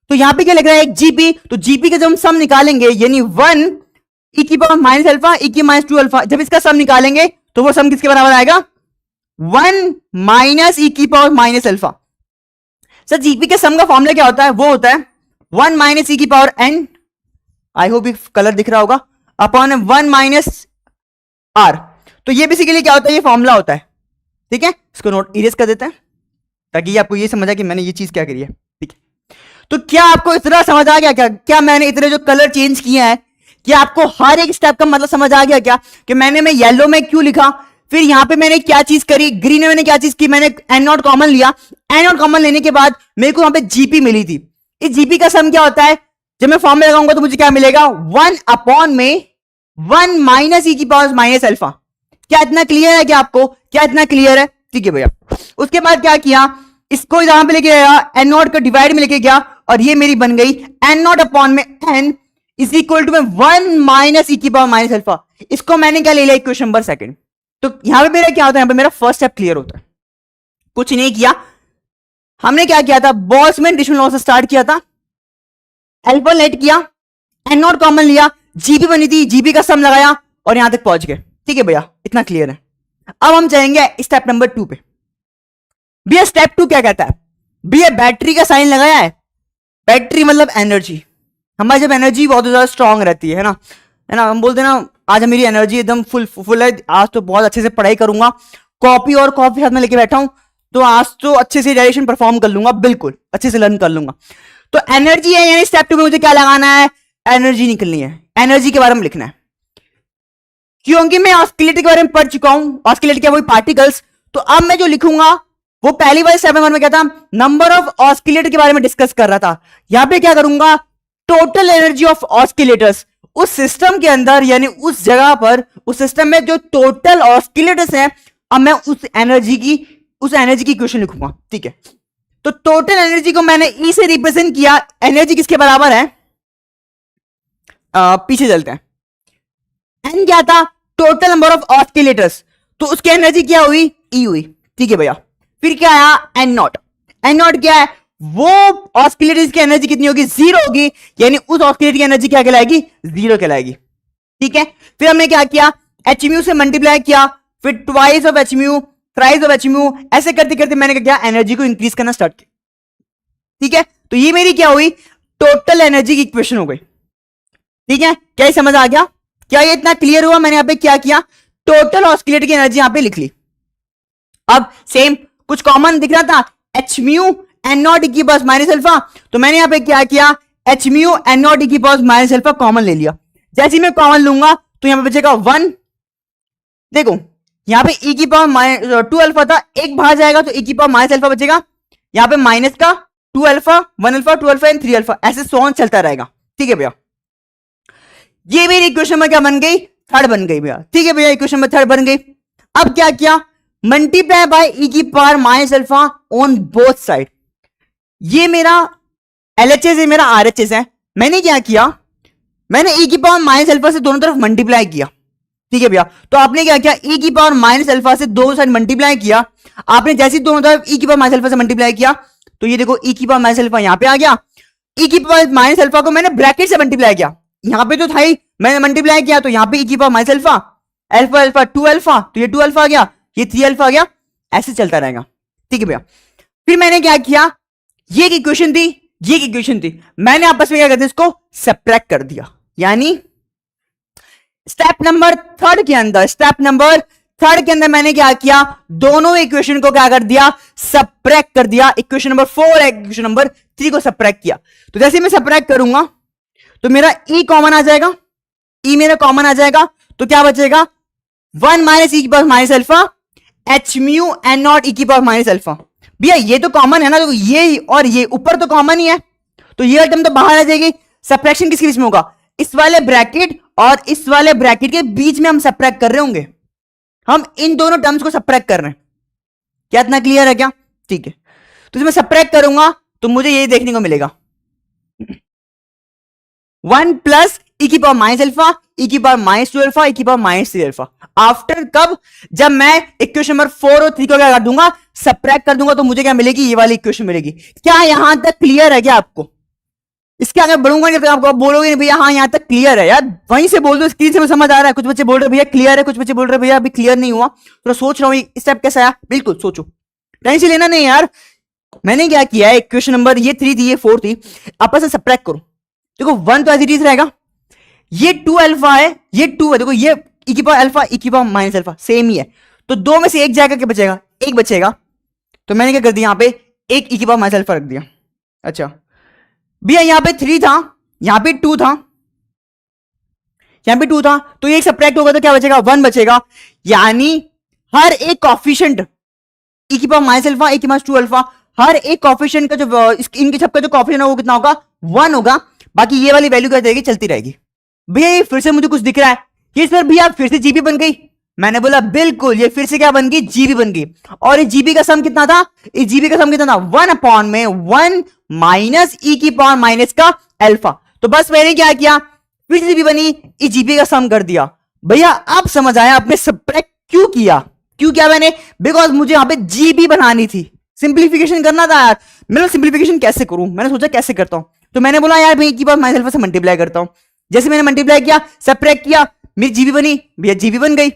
तो यहां पे क्या लग रहा है, जीपी। तो जीपी का जब हम सम निकालेंगे, यानी 1 ई की पावर माइनस अल्फा, ई की माइनस 2 अल्फा, जब इसका सम निकालेंगे तो वो सम किसके बराबर आएगा, 1 माइनस ई की power minus alpha. Sir GP के सम का फॉर्मूला क्या होता है, वो होता है 1 माइनस ई की power N, I hope colour दिख रहा होगा, अपॉन 1 माइनस आर। तो ये बेसिकली क्या होता है, ये फॉर्मूला होता है। ठीक है, इसको नोट इरेज कर देते हैं ताकि आपको ये समझ आए कि मैंने ये चीज क्या करी है। ठीक है, तो क्या आपको इतना समझ आ गया, क्या मैंने इतने जो कलर चेंज किए हैं, क्या आपको हर एक स्टेप का मतलब समझ आ गया क्या, कि मैंने येलो में क्यों लिखा, फिर यहां पे मैंने क्या चीज करी, ग्रीन में मैंने क्या चीज की, मैंने एन नॉट कॉमन लिया, एन नॉट कॉमन लेने के बाद मेरे को वहां पे जीपी मिली थी। इस जीपी का सम क्या होता है, जब मैं फॉर्म में लगाऊंगा तो मुझे क्या मिलेगा, 1 अपॉन में 1 माइनस ई की पावर माइनस अल्फा। क्या इतना क्लियर है, क्या आपको क्या इतना क्लियर है। ठीक है भैया, उसके बाद क्या किया, इसको यहां पे लेके गया, एन नॉट को डिवाइड में लेके गया, और ये मेरी बन गई एन नॉट अपॉन में एन इज इक्वल टू में 1 माइनस ई की पावर माइनस अल्फा। इसको मैंने क्या ले लिया, इक्वेशन नंबर 2। तो यहां पे मेरा क्या होता है, यहां पे मेरा फर्स्ट स्टेप क्लियर होता है। कुछ नहीं किया, हमने क्या किया था, बोल्ट्जमैन डिस्ट्रीब्यूशन लॉ से स्टार्ट किया था, अल्फा लेट किया, एन नॉट कॉमन लिया, जीपी बनी थी, जीपी का सम लगाया और यहां तक पहुंच गए। ठीक है भैया, इतना क्लियर है। अब हम जाएंगे स्टेप नंबर 2 पे। भैया स्टेप 2 क्या कहता है? भैया बैटरी का साइन लगाया है। बैटरी मतलब एनर्जी। हमारी जब एनर्जी बहुत ज्यादा स्ट्रांग रहती है ना, है ना, हम बोलते हैं ना आज मेरी एनर्जी एकदम फुल है, आज तो बहुत अच्छे से पढ़ाई करूंगा, कॉपी और कॉफी हाथ में लेके बैठा हूं, तो आज तो अच्छे से डायरेक्शन परफॉर्म कर लूंगा, बिल्कुल अच्छे से लर्न कर लूंगा। तो एनर्जी है, यानी स्टेप 2 में मुझे क्या लगाना है? एनर्जी निकलनी है, एनर्जी के बारे में लिखना है। क्योंकि मैं ऑस्किलेटर के बारे में पढ़ चुका हूं, ऑस्किलेटर क्या, वही पार्टिकल्स। तो अब मैं जो लिखूंगा वो पहली बार 7 में क्या था, नंबर ऑफ ऑस्किलेटर के बारे में डिस्कस कर रहा था। यहां पे क्या करूंगा, टोटल एनर्जी ऑफ ऑस्किलेटर्स, उस सिस्टम के अंदर यानी उस जगह पर, उस सिस्टम में जो टोटल ऑस्किलेटर्स हैं, अब मैं उस एनर्जी की इक्वेशन लिखूंगा। ठीक है, तो टोटल एनर्जी को मैंने ई से रिप्रेजेंट किया। एनर्जी किसके बराबर है? पीछे चलते हैं। एन क्या था? टोटल नंबर ऑफ ऑस्किलेटर्स, तो उसकी एनर्जी क्या हुई? ई हुई। ठीक है भैया, फिर क्या आया? N not. एन नॉट क्या है? वो ऑस्किलेटर्स की एनर्जी कितनी होगी? 0 होगी, यानी उस ऑस्किलेटर की एनर्जी क्या कहलाएगी? 0 कहलाएगी। ठीक है, फिर हमने क्या किया? एच म्यू से मल्टीप्लाई किया, फिर twice of H mu, thrice of H mu, ऐसे करते करते मैंने क्या किया? एनर्जी को इंक्रीज करना स्टार्ट किया। ठीक है, तो ये मेरी क्या हुई? टोटल एनर्जी की इक्वेशन हो गई। ठीक है, क्या ये समझ आ गया? क्या ये इतना क्लियर हुआ? मैंने यहां पे क्या किया? टोटल ऑस्किलेटर की एनर्जी यहां पे लिख ली। अब सेम कुछ कॉमन दिख रहा था, H mu N not E की पास माइनस अल्फा, तो मैंने यहां पे क्या किया? H mu N not E की पास माइनस अल्फा कॉमन ले लिया। जैसे मैं कॉमन लूंगा तो यहां पे बचेगा 1। देखो यहां पे ई की पावर 2 अल्फा था, एक बाहर जाएगा तो ई की पावर माइनस अल्फा बचेगा, यहां पे माइनस का 2 alpha, 1 alpha, 2 alpha and 3 alpha, ऐसे सोन चलता रहेगा। ठीक है भैया, ये मेरी इक्वेशन में क्या बन गई? थर्ड बन गई भैया। ठीक है भैया, इक्वेशन में थर्ड बन गई। अब क्या किया? मल्टीप्लाई बाय ई की power minus alpha on both side. ये मेरा एलएचएस है, मेरा आरएचएस है। मैंने क्या किया? मैंने ई की पावर माइनस अल्फा से दोनों तरफ मल्टीप्लाई किया। ठीक है भैया, तो आपने क्या किया? ई की पावर माइनस अल्फा से दोनों साइड मल्टीप्लाई किया। आपने जैसे दोनों तरफ ई की पावर माइनस अल्फा से मल्टीप्लाई किया, तो ये देखो ई की पावर माइनस अल्फा यहां पे आ गया। ई की पावर माइनस अल्फा को मैंने ब्रैकेट से मल्टीप्लाई किया, यहां पे तो था ही, मैंने मल्टीप्लाई किया, तो यहां पे ई की power minus alpha, alpha alpha 2 alpha, तो ये 2 अल्फा आ गया, ये 3 अल्फा आ गया, ऐसे चलता रहेगा। ठीक है भैया, फिर मैंने क्या किया? ये इक्वेशन थी, ये इक्वेशन थी, मैंने आपस में क्या कर दिया? इसको सब्ट्रैक्ट कर दिया। यानी स्टेप नंबर थर्ड के अंदर मैंने क्या किया? दोनों इक्वेशन को क्या कर दिया? सब्ट्रैक्ट कर दिया। इक्वेशन नंबर 4 इक्वेशन नंबर 3 को सब्ट्रैक्ट किया। तो जैसे मैं सब्ट्रैक्ट करूंगा तो मेरा ई कॉमन आ जाएगा, ई मेरा कॉमन आ जाएगा, तो क्या बचेगा? 1 माइनस ई की power minus alpha H mu N not E की पावर माइनस अल्फा। भैया ये तो कॉमन है ना, तो ये और ये ऊपर तो कॉमन ही है, तो ये टर्म तो बाहर आ जाएगी। सब्ट्रैक्शन किसके बीच में होगा? इस वाले ब्रैकेट और इस वाले ब्रैकेट के बीच में हम सब्ट्रैक्ट कर रहे होंगे, हम इन दोनों टर्म्स को सब्ट्रैक्ट कर रहे हैं। क्या इतना क्लियर है क्या? ठीक है, तो जब मैं सब्ट्रैक्ट करूंगा तो मुझे ये देखने को मिलेगा 1 प्लस ई की पावर माइनस अल्फा, ई की पावर माइनस 2 अल्फा, ई की पावर माइनस 3 अल्फा। आफ्टर कब? जब मैं इक्वेशन नंबर 4 और 3 को क्या कर दूंगा? सब्ट्रैक्ट कर दूंगा, तो मुझे क्या मिलेगी? ये वाली इक्वेशन मिलेगी। क्या यहां तक क्लियर है क्या आपको? इसके आगे बढ़ूंगा नहीं, आपको आप बोलोगे नहीं भैया हाँ यहां तक क्लियर है यार, वहीं से बोल दो, स्क्रीन से समझ आ रहा है। कुछ बच्चे बोल रहे भैया क्लियर है, कुछ बच्चे बोल रहे भैया अभी क्लियर नहीं हुआ, तो सोच रहा हूँ स्टेप कैसा आया। बिल्कुल सोचो, टेंशन लेना नहीं यार। मैंने क्या किया है? इक्वेशन नंबर ये 3 थी, ये 4 थी, आपस में सब्ट्रैक्ट करो। देखो 1 तो एज इट इज रहेगा, ये 2 अल्फा है, ये 2 है, देखो ये ई की पावर अल्फा, ई की पावर माइनस अल्फा सेम ही है, तो दो में से एक जाएगा, क्या बचेगा? एक बचेगा। तो मैंने क्या कर दिया? यहां पे एक ई की पावर माइनस अल्फा रख दिया। अच्छा भैया यहां पे 3 था, यहां पे 2 था, यहां पे 2 था, तो ये सब्ट्रैक्ट होगा तो क्या बचेगा? 1 बचेगा। यानी हर एक कॉफिशिएंट ई की पावर माइनस अल्फा, ई की पावर 2 अल्फा, हर एक कॉफिशिएंट का जो इनके सबका जो कॉफिशिएंट है वो कितना होगा? 1 होगा। बाकी ये वाली वैल्यू क्या रहेगी? चलती रहेगी। भैया ये फिर से मुझे कुछ दिख रहा है, ये सर भैया फिर से जीबी बन गई। मैंने बोला बिल्कुल, ये फिर से क्या बन गई? जीबी बन गई। और इस जीबी का सम कितना था? इस जीबी का सम कितना था? 1 अपॉन में 1 माइनस ई की पावर माइनस का अल्फा। तो बस मैंने क्या किया? फिर से जीबी बनी, इस जीबी का सम कर दिया। भैया अब समझ आया आपने सब्ट्रैक्ट क्यों किया? क्यों किया मैंने? बिकॉज मुझे यहां पे जीबी बनानी थी, सिंप्लीफिकेशन करना था यार। मैंने सिंप्लीफिकेशन कैसे करूं? मैंने सोचा कैसे करता हूं, तो मैंने बोला यार भाई की पावर माइनस अल्फा से मल्टीप्लाई करता हूं। जैसे मैंने मल्टीप्लाई किया, सब्ट्रैक्ट किया, मेरी जीबी बनी, भैया जीबी बन गई।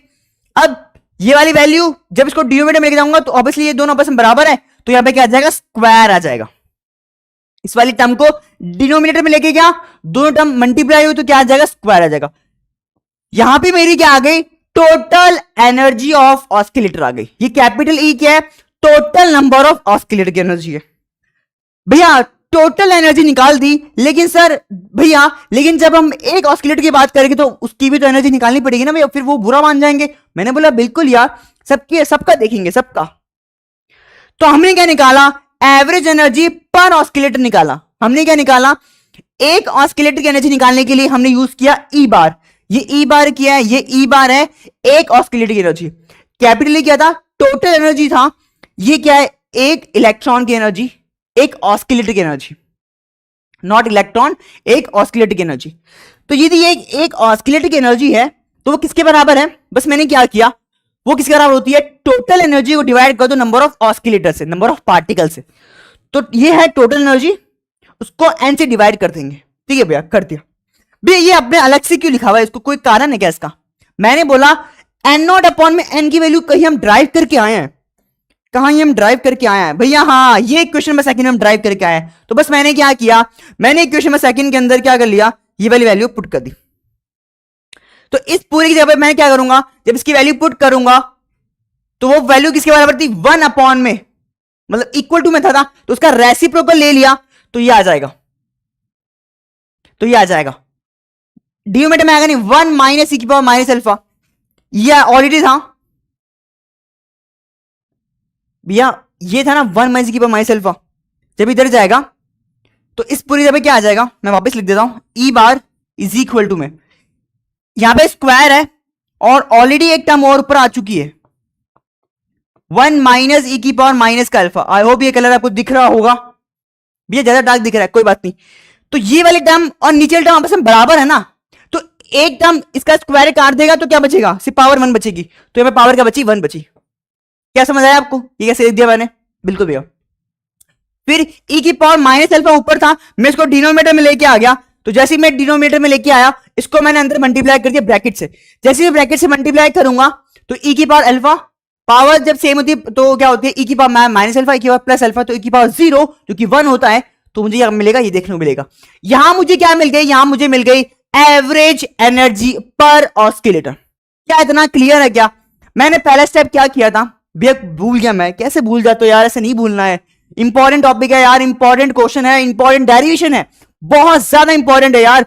अब ये वाली वैल्यू जब इसको डिनोमिनेटर में लेके जाऊंगा तो ऑब्वियसली ये दोनों आपस में बराबर है, तो यहां पे क्या आ जाएगा, स्क्वायर आ जाएगा। इस वाली टर्म को डिनोमिनेटर में लेके गया, दोनों टर्म मल्टीप्लाई हुई तो क्या आ जाएगा, स्क्वायर आ जाएगा। यहां पे मेरी क्या आ गई, टोटल एनर्जी ऑफ ऑस्किलेटर आ गई। ये कैपिटल ई क्या है, टोटल नंबर ऑफ ऑस्किलेटर की एनर्जी है। भैया टोटल एनर्जी निकाल दी, लेकिन सर भैया लेकिन जब हम एक ऑस्किलेटर की बात करेंगे तो उसकी भी तो एनर्जी निकालनी पड़ेगी ना भैया, फिर वो बुरा मान जाएंगे। मैंने बोला बिल्कुल यार, सबकी सबका देखेंगे सबका। तो हमने क्या निकाला, एवरेज एनर्जी पर ऑस्किलेटर निकाला। हमने क्या निकाला, एक ऑस्किलेटर की एनर्जी निकालने के लिए हमने यूज किया ई बार। ये ई बार क्या है, ये ई बार है एक ऑस्किलेटर की एनर्जी। कैपिटल क्या था, टोटल एनर्जी था। ये क्या है, एक इलेक्ट्रॉन की एनर्जी, एक ऑस्किलेटर की एनर्जी, नॉट इलेक्ट्रॉन, एक ऑस्किलेटर की एनर्जी। तो यदि एक ऑस्किलेटर की एनर्जी है तो वो किसके बराबर है, बस मैंने क्या किया, वो किसके बराबर होती है, टोटल एनर्जी को डिवाइड कर दो नंबर ऑफ ऑस्किलेटर से, नंबर ऑफ पार्टिकल से। तो ये है टोटल एनर्जी, उसको एन से डिवाइड कर देंगे। ठीक है भैया, कर दिया। भैया ये अपने अलग से क्यों लिखा हुआ है, इसको कोई कारण है क्या इसका? मैंने बोला एन नॉट अपॉन में एन की वैल्यू कहीं हम ड्राइव करके आए हैं, कहां हम ड्राइव करके आए हैं भैया, हाँ ये इक्वेशन में सेकंड में हम ड्राइव करके आए हैं। तो बस मैंने क्या किया, मैंने इक्वेशन में सेकंड के अंदर क्या कर लिया, ये वाली वैल्यू पुट कर दी। तो इस पूरी की जगह मैं क्या करूंगा, जब इसकी वैल्यू पुट करूंगा तो वो वैल्यू किसके बराबर थी, 1 अपॉन में, मतलब इक्वल टू में था, तो उसका रेसिप्रोकल ले लिया तो ये आ जाएगा, तो ये आ जाएगा डिनोमिनेटर में आएगा नहीं, 1 माइनस ई की पावर माइनस अल्फा, ये ऑलरेडी था भैया, ये था ना 1 माइनस ई की पावर माइनस अल्फा। जब इधर जाएगा तो इस पूरी जगह क्या आ जाएगा, मैं वापस लिख देता हूं, ई बार इज इक्वल टू में, यहां पे स्क्वायर है और ऑलरेडी एक टर्म और ऊपर आ चुकी है, 1 माइनस ई की पावर माइनस का अल्फा। आई होप ये कलर आपको दिख रहा होगा भैया, ज्यादा डार्क दिख रहा है, कोई बात नहीं। तो ये वाले टर्म और नीचे वाले टर्म आपस में बराबर है ना, तो एक टर्म इसका स्क्वायर काट देगा तो क्या बचेगा, सिर्फ पावर 1 बचेगी। तो यहां पे पावर क्या बची, 1 बची। क्या समझ आया आपको, ये कैसे लिख दिया मैंने, बिल्कुल भैया। फिर ई की पावर माइनस अल्फा ऊपर था, मैं इसको डिनोमिनेटर में लेके आ गया, तो जैसे ही मैं डिनोमिनेटर में लेके आया, इसको मैंने अंदर मल्टीप्लाई कर दिया ब्रैकेट से। जैसे ही ब्रैकेट से मल्टीप्लाई करूंगा तो ई की पावर अल्फा, पावर जब सेम होती है तो क्या होती है, ई की पावर माइनस अल्फा, ई की पावर प्लस अल्फा, तो ई की पावर 0 जो कि 1 होता है, तो मुझे यहां मिलेगा, ये देखने को मिलेगा। यहां मुझे क्या मिल गई, यहां मुझे मिल गई एवरेज एनर्जी पर ऑस्किलेटर। क्या इतना क्लियर है क्या? मैंने पहला स्टेप क्या किया था भैया, भूल गया मैं, कैसे भूल जाता हूं यार, ऐसे नहीं भूलना है, इंपॉर्टेंट टॉपिक है यार, इंपॉर्टेंट क्वेश्चन है, इंपॉर्टेंट डेरिवेशन है, बहुत ज्यादा इंपॉर्टेंट है यार,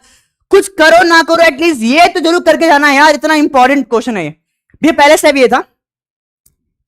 कुछ करो ना करो एटलीस्ट ये तो जरूर करके जाना है यार, इतना इंपॉर्टेंट क्वेश्चन है ये। भैया पहला स्टेप ये था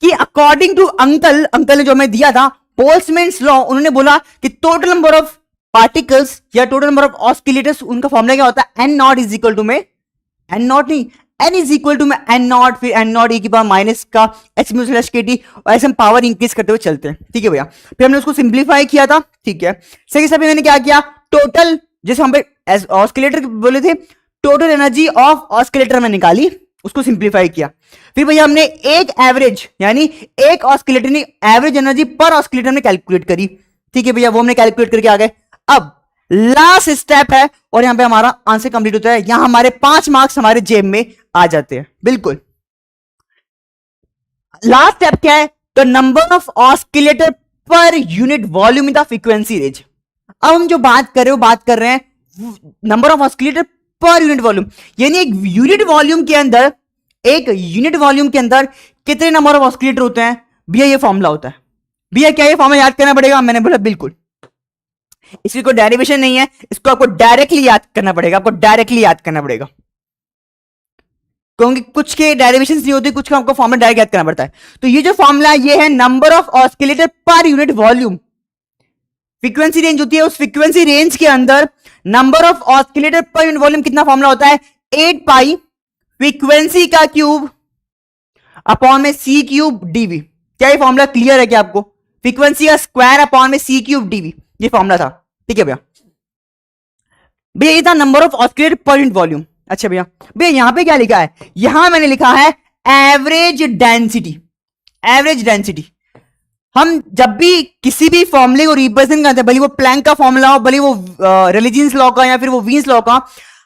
कि अकॉर्डिंग टू अंकल ने जो हमें दिया था बोल्ट्जमैन्स लॉ, उन्होंने बोला कि टोटल नंबर ऑफ पार्टिकल्स या टोटल नंबर ऑफ ऑस्किलेटर्स, उनका फॉर्मूला क्या होता है, N not is equal to में, एन नॉट नहीं, एन इज इक्वल टू में एन नॉट, फिर एन नॉट ई की पावर माइनस का H mu slash K T, और ऐसे हम पावर इंक्रीज करते हुए चलते हैं। ठीक है भैया, फिर हमने उसको सिंप्लीफाई किया था। ठीक है, सेकंड स्टेप में मैंने क्या किया, टोटल जैसे हम पे ऑस्किलेटर बोले थे, टोटल एनर्जी ऑफ ऑस्किलेटर में निकाली, उसको सिंप्लीफाई किया। फिर भैया हमने एक एवरेज यानी एक ऑस्किलेटर ने एवरेज एनर्जी पर ऑस्किलेटर में कैलकुलेट करी। ठीक है भैया, वो हमने कैलकुलेट करके आ गए। अब लास्ट स्टेप है और यहां पे हमारा आंसर कंप्लीट होता है, यहां हमारे 5 मार्क्स हमारे जेब में आ जाते हैं। बिल्कुल, लास्ट स्टेप क्या है, द नंबर ऑफ ऑस्किलेटर पर unit volume in the frequency range. अब हम जो बात कर रहे हो, बात कर रहे हैं नंबर ऑफ ऑस्किलेटर पर यूनिट वॉल्यूम, यानी एक यूनिट वॉल्यूम के अंदर कितने नंबर ऑफ ऑस्किलेटर होते हैं। भैया ये फॉर्मूला होता है। भैया क्या ये फॉर्मूला याद करना पड़ेगा? मैंने बोला बिल्कुल, इसकी कोई डेरिवेशन नहीं है, इसको आपको डायरेक्टली याद करना पड़ेगा, आपको डायरेक्टली याद करना पड़ेगा, क्योंकि कुछ के डेरिवेशंस नहीं होते, कुछ का आपको फॉर्मूला डायरेक्ट याद करना पड़ता है। तो ये जो फॉर्मूला ये है नंबर ऑफ ऑस्किलेटर पर यूनिट वॉल्यूम। फ्रीक्वेंसी रेंज होती है, उस फ्रीक्वेंसी रेंज के अंदर नंबर ऑफ ऑस्किलेटर पर यूनिट वॉल्यूम कितना फॉर्मूला होता है, 8 पाई फ्रीक्वेंसी का क्यूब अपॉन में सी क्यूब डीवी। क्या ये फॉर्मूला क्लियर है क्या आपको? फ्रीक्वेंसी का स्क्वायर अपॉन में सी क्यूब डीवी, ये फॉर्मूला था। ठीक है भैया, भैया ये था नंबर ऑफ ऑस्किलेटर पर यूनिट वॉल्यूम। अच्छा भैया, भैया यहां पे क्या लिखा है? यहां मैंने लिखा है एवरेज डेंसिटी। एवरेज डेंसिटी हम जब भी किसी भी फॉर्मूले को रिप्रेजेंट करते हैं, भले वो प्लैंक का फॉर्मूला हो, भले वो रिलीजियंस लॉ का या फिर वो वीन्स लॉ का,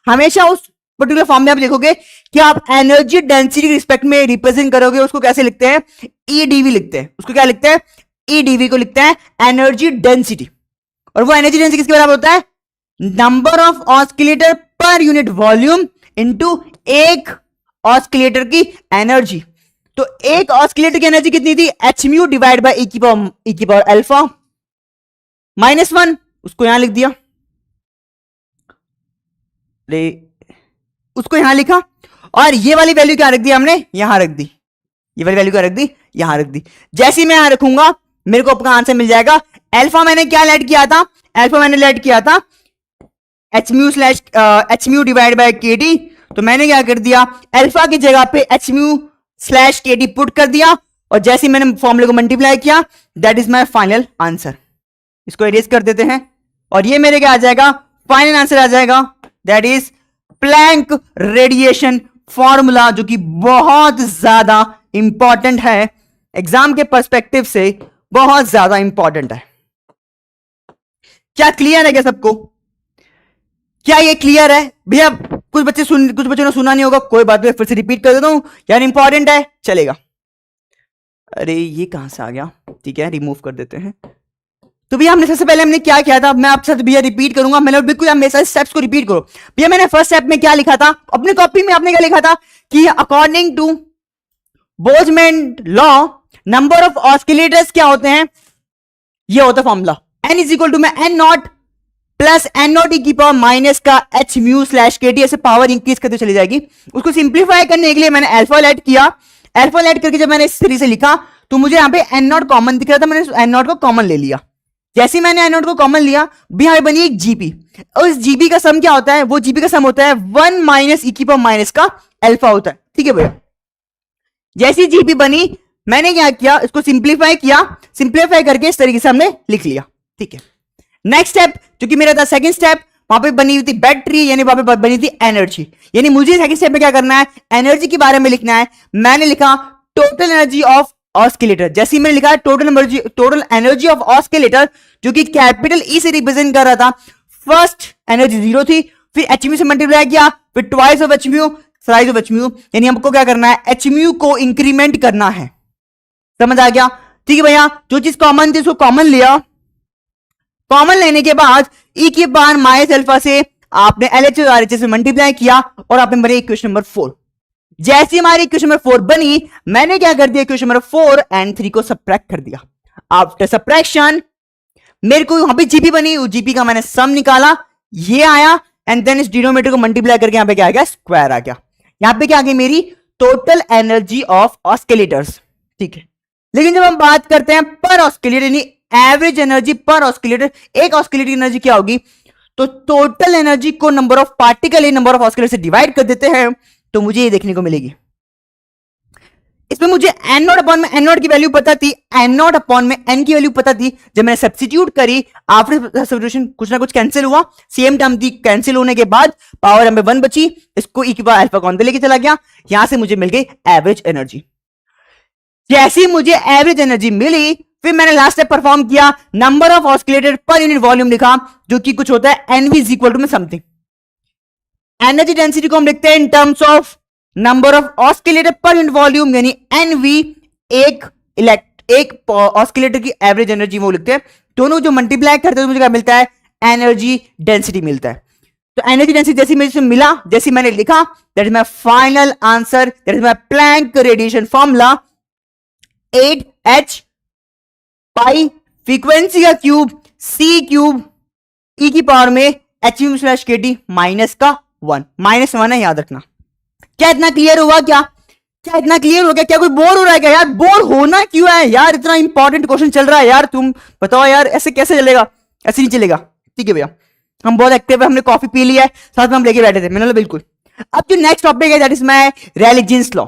हमेशा उस पर्टिकुलर फॉर्म में आप देखोगे कि आप एनर्जी डेंसिटी के रिस्पेक्ट में रिप्रेजेंट करोगे, उसको कैसे लिखते हैं, ईडीवी लिखते हैं। उसको क्या लिखते हैं, ईडीवी को लिखते हैं एनर्जी डेंसिटी। और वो एनर्जी डेंसिटी किसके बराबर होता है, नंबर ऑफ ऑस्किलेटर पर यूनिट वॉल्यूम इनटू एक ऑस्किलेटर की एनर्जी। तो एक ऑस्किलेटर की एनर्जी कितनी थी, एच म्यू डिवाइड बाय ई की पावर अल्फा -1, उसको यहां लिख दिया, उसको यहां लिखा, और ये वाली वैल्यू क्या रख दी हमने, यहां रख दी, ये वाली वैल्यू क्या रख दी, यहां रख दी। जैसे ही मैं यहां रखूंगा मेरे को अपना आंसर मिल जाएगा। अल्फा मैंने क्या लेट किया था, अल्फा मैंने लेट किया था एच म्यू डिवाइड बाय के डी। तो मैंने क्या कर दिया, अल्फा की जगह पे H mu slash K D put कर दिया, और जैसे ही मैंने फॉर्मूले को मल्टीप्लाई किया, that is my final answer. इसको इरेज कर देते हैं, और ये मेरे क्या आ जाएगा, फाइनल आंसर आ जाएगा, that is Planck radiation formula, जो कि बहुत ज्यादा इंपॉर्टेंट है, एग्जाम के पर्सपेक्टिव से बहुत ज्यादा इंपॉर्टेंट है। क्या क्लियर है क्या सबको, क्या ये क्लियर है भैया? कुछ बच्चों ने सुना नहीं होगा, कोई बात नहीं, फिर से रिपीट कर देता हूं यार, इंपॉर्टेंट है, चलेगा। अरे ये कहां से आ गया, ठीक है, रिमूव कर देते हैं। तो भैया हमने सबसे पहले हमने क्या किया था, मैं आपसे भैया रिपीट करूंगा, मैंने बिल्कुल आप मेरे सारे स्टेप्स को रिपीट करो भैया। मैंने फर्स्ट स्टेप में क्या लिखा था, अपनी कॉपी में आपने क्या लिखा था कि according to Boltzmann law number of oscillators क्या होते हैं, ये होता है formula, n is equal to में N naught plus N not E की पावर माइनस का H mu slash K T, ऐसे पावर इंक्रीज करते चली जाएगी। उसको सिंप्लीफाई करने के लिए मैंने अल्फा ऐड किया, अल्फा ऐड करके जब मैंने इस तरीके से लिखा तो मुझे यहां पे एन नॉट कॉमन दिख रहा था, मैंने एन नॉट को कॉमन ले लिया। जैसे मैंने एन नॉट को कॉमन लिया, यहां बनी एक जीपी, और इस जीपी का सम क्या होता है, वो जीपी का सम होता है 1 माइनस ई की पावर माइनस का अल्फा होता है, ठीक है भैया। जैसी जीपी बनी, मैंने क्या किया, इसको सिंप्लीफाई किया, सिंप्लीफाई करके इस तरीके से हमने लिख लिया, ठीक है। नेक्स्ट स्टेप जो कि मेरा था सेकंड स्टेप, वहां पे बनी हुई थी बैटरी, यानी वहां पे बनी थी एनर्जी, यानी मुझे सेकंड स्टेप में क्या करना है, एनर्जी के बारे में लिखना है। मैंने लिखा टोटल एनर्जी ऑफ ऑस्किलेटर, जैसे ही मैंने लिखा टोटल एनर्जी ऑफ ऑस्किलेटर, जो कि कैपिटल ई से रिप्रेजेंट कर रहा था। फर्स्ट एनर्जी 0 थी, फिर एच म्यू से मल्टीप्लाई किया, फिर twice of H mu, thrice of H mu, यानी हमको क्या करना है, एच म्यू को इंक्रीमेंट करना है। समझ आ गया, ठीक है भैया। जो चीज कॉमन थी उसको कॉमन लिया, कॉमन लेने के बाद ई की पावर माइनस अल्फा से आपने एलएचएस और आरएचएस में मल्टीप्लाई किया, और आपने बनी इक्वेशन नंबर 4। जैसी हमारी इक्वेशन नंबर 4 बनी, मैंने क्या कर दिया, इक्वेशन नंबर 4 एंड 3 को सब्ट्रैक्ट कर दिया। आफ्टर सब्ट्रैक्शन मेरे को वहां पे जीपी बनी, उस जीपी का मैंने सम निकाला, ये आया, एंड देन इस डिनोमिनेटर को मल्टीप्लाई करके यहां पे क्या आ गया, स्क्वायर आ गया। यहां पे क्या आ गई मेरी टोटल एनर्जी ऑफ ऑस्किलेटर्स, ठीक है। लेकिन जब हम बात करते हैं पर ऑस्किलेटर, यानी एवरेज एनर्जी पर ऑस्किलेटर, एक ऑस्किलेटर की एनर्जी क्या होगी, तो टोटल एनर्जी को नंबर ऑफ पार्टिकल या नंबर ऑफ ऑस्किलेटर से डिवाइड कर देते हैं, तो मुझे ये देखने को मिलेगी। इसमें मुझे एन नॉट अपॉन में एन नॉट की वैल्यू पता थी, एन नॉट अपॉन में एन की वैल्यू पता थी। जब मैंने सब्स्टिट्यूट करी, आफ्टर सब्स्टिट्यूशन कुछ ना कुछ कैंसिल हुआ, सेम टर्म थी, कैंसिल होने के बाद पावर हमें 1 बची, इसको ई की पावर अल्फा कौन पे लेके चला गया, यहां से मुझे मिल गई एवरेज एनर्जी। जैसी मुझे एवरेज एनर्जी मिली, फिर मैंने लास्ट स्टेप परफॉर्म किया, नंबर ऑफ ऑस्किलेटर पर यूनिट वॉल्यूम लिखा, जो कि कुछ होता है एनवी इज इक्वल टू में समथिंग। एनर्जी डेंसिटी को हम लिखते हैं in terms of number of oscillator पर यूनिट वॉल्यूम, यानी एनवी एक ऑस्किलेटर की एवरेज एनर्जी वो लिखते हैं। दोनों जो मल्टीप्लाई करते हैं तो मुझे क्या मिलता है, एनर्जी डेंसिटी मिलता है। तो एनर्जी डेंसिटी जैसी मुझे मिला, जैसी मैंने लिखा, that is my final answer, that is my Planck radiation formula 8h pi frequency का क्यूब सी क्यूब ई की पावर में H U slash K T minus का 1, -1 है, याद रखना। क्या इतना क्लियर हुआ, क्या इतना क्लियर हो गया? क्या कोई बोर हो रहा है क्या यार? बोर होना क्यों है यार, इतना इंपॉर्टेंट क्वेश्चन चल रहा है यार, तुम बताओ यार, ऐसे कैसे चलेगा? ऐसे नहीं चलेगा, ठीक है भैया। हम बहुत एक्टिव है, हमने कॉफी पी लिया है, साथ में हम लेके बैठे थे, मैंने बिल्कुल। अब जो नेक्स्ट टॉपिक है that is my Rayleigh Jeans law.